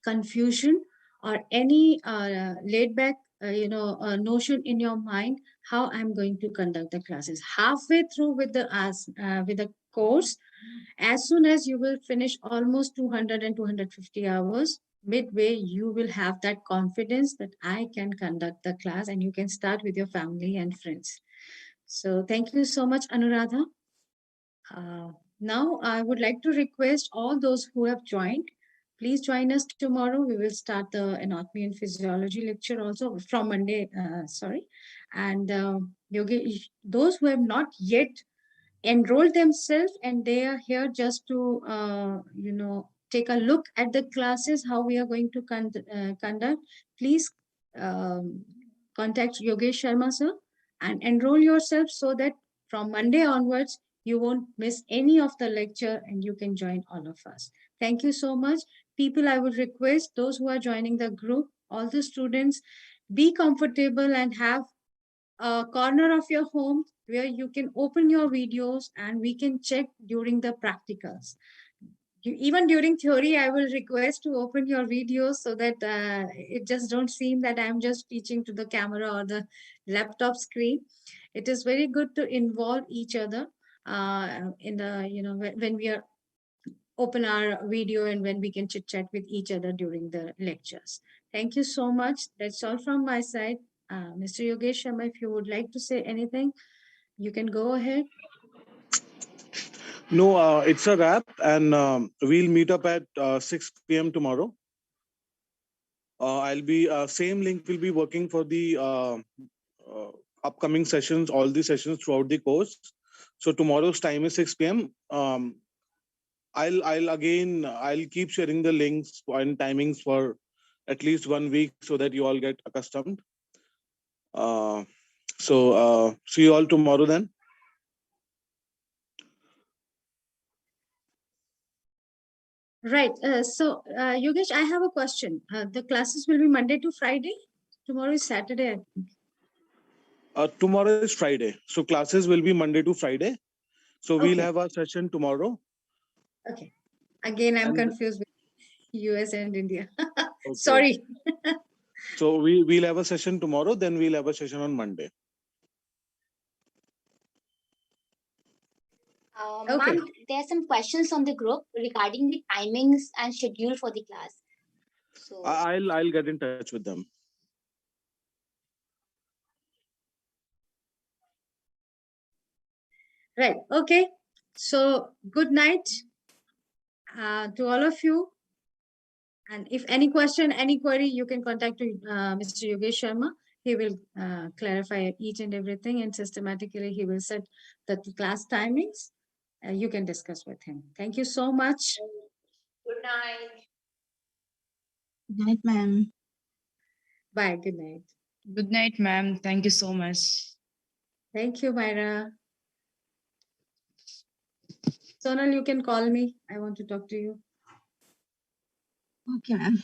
confusion or any laid back notion in your mind how I'm going to conduct the classes. Halfway through with the course, as soon as you will finish almost 200 and 250 hours, midway you will have that confidence that I can conduct the class, and you can start with your family and friends. So thank you so much, Anuradha. Now I would like to request all those who have joined, please join us tomorrow. We will start the anatomy and physiology lecture also from Monday, and yogi, those who have not yet enrolled themselves and they are here just to take a look at the classes, how we are going to conduct, please contact Yogesh Sharma sir and enroll yourself, so that from Monday onwards you won't miss any of the lecture and you can join all of us. Thank you so much. People, I would request those who are joining the group, all the students, be comfortable and have a corner of your home where you can open your videos and we can check during the practicals. Even during theory, I will request to open your videos so that it just don't seem that I'm just teaching to the camera or the laptop screen. It is very good to involve each other in the, when we are open our video and when we can chit chat with each other during the lectures. Thank you so much. That's all from my side. Mr. Yogesh Sharma, if you would like to say anything, you can go ahead. No, it's a wrap, and we'll meet up at 6 p.m. tomorrow. I'll be same link will be working for the upcoming sessions, all the sessions throughout the course. So tomorrow's time is 6 p.m. I'll keep sharing the links and timings for at least 1 week so that you all get accustomed. See you all tomorrow then. Right. Yogesh, I have a question. The classes will be Monday to Friday. Tomorrow is Saturday, I think. Tomorrow is Friday. So classes will be Monday to Friday. So we'll Okay. have our session tomorrow. Okay. Again, I'm confused with US and India. Okay. Sorry. So we'll have a session tomorrow, then we'll have a session on Monday. Okay. Ma'am, there are some questions on the group regarding the timings and schedule for the class. So I'll get in touch with them. Right. Okay. So good night to all of you. And if any question, any query, you can contact Mr. Yogesh Sharma. He will clarify each and everything, and systematically he will set the class timings. You can discuss with him. Thank you so much. good night. Good night, ma'am. Bye. Good night. Good night, ma'am. Thank you so much. Thank you, Myra. Sonal, you can call me. I want to talk to you. Okay, ma'am.